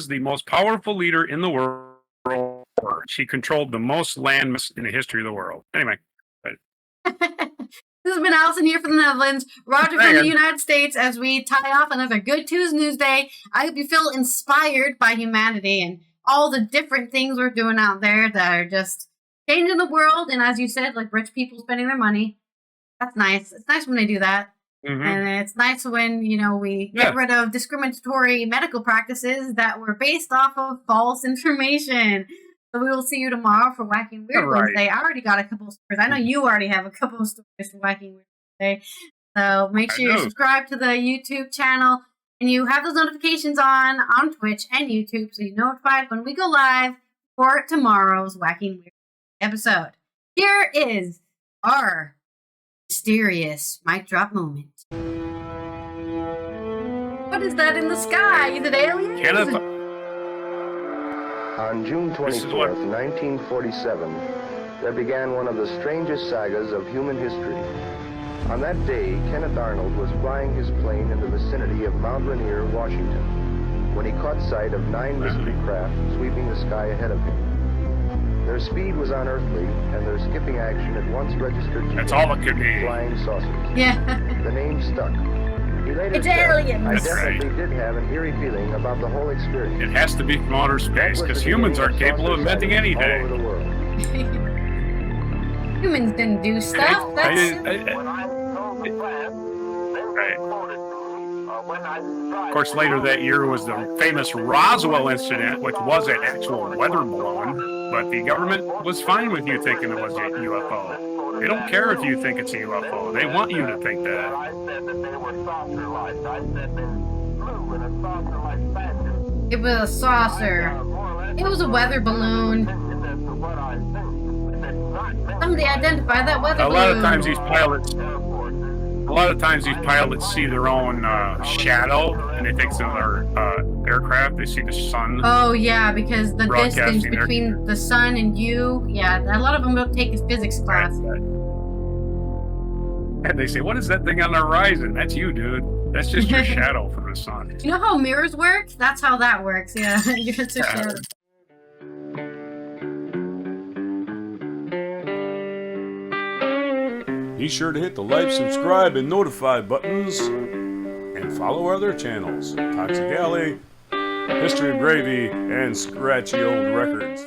the most powerful leader in the world. She controlled the most land in the history of the world. Anyway. This has been Allison here from the Netherlands, Roger from the United States, as we tie off another Good Tues Newsday. I hope you feel inspired by humanity and all the different things we're doing out there that are just changing the world. And as you said, like rich people spending their money. That's nice. It's nice when they do that. Mm-hmm. And it's nice when, we get rid of discriminatory medical practices that were based off of false information. So we will see you tomorrow for Wacky and Weird Wednesday. I already got a couple of stories. I know you already have a couple of stories for Wacky and Weird Wednesday. So make sure you subscribe to the YouTube channel and you have those notifications on Twitch and YouTube so you're notified when we go live for tomorrow's Wacky and Weird episode. Here is our mysterious mic drop moment. What is that in the sky? Is it aliens? On June 24th, 1947, there began one of the strangest sagas of human history. On that day, Kenneth Arnold was flying his plane in the vicinity of Mount Rainier, Washington, when he caught sight of 9 mystery craft sweeping the sky ahead of him. Their speed was unearthly, and their skipping action at once registered to flying saucers. Yeah. The name stuck. He later it's said, aliens. I definitely did have an eerie feeling about the whole experience. It has to be from outer space, because humans aren't capable of inventing anything. All over the world. Humans didn't do stuff. Of course, later that year was the famous Roswell incident, which was an actual weather balloon, but the government was fine with you thinking it was a UFO. They don't care if you think it's a UFO. They want you to think that. I said that they were saucer lights. I said they flew in a saucer-like fashion. It was a saucer. It was a weather balloon. Somebody identified that weather balloon. A lot of times these pilots see their own shadow, and they think it's another aircraft. They see the sun. Oh yeah, because the distance between the sun and you. Yeah, a lot of them don't take a physics class. And they say, "What is that thing on the horizon?" That's you, dude. That's just your shadow from the sun. You know how mirrors work? That's how that works. Yeah, it's a shadow. Be sure to hit the like, subscribe, and notify buttons, and follow our other channels, Toxic Alley, History of Gravy, and Scratchy Old Records.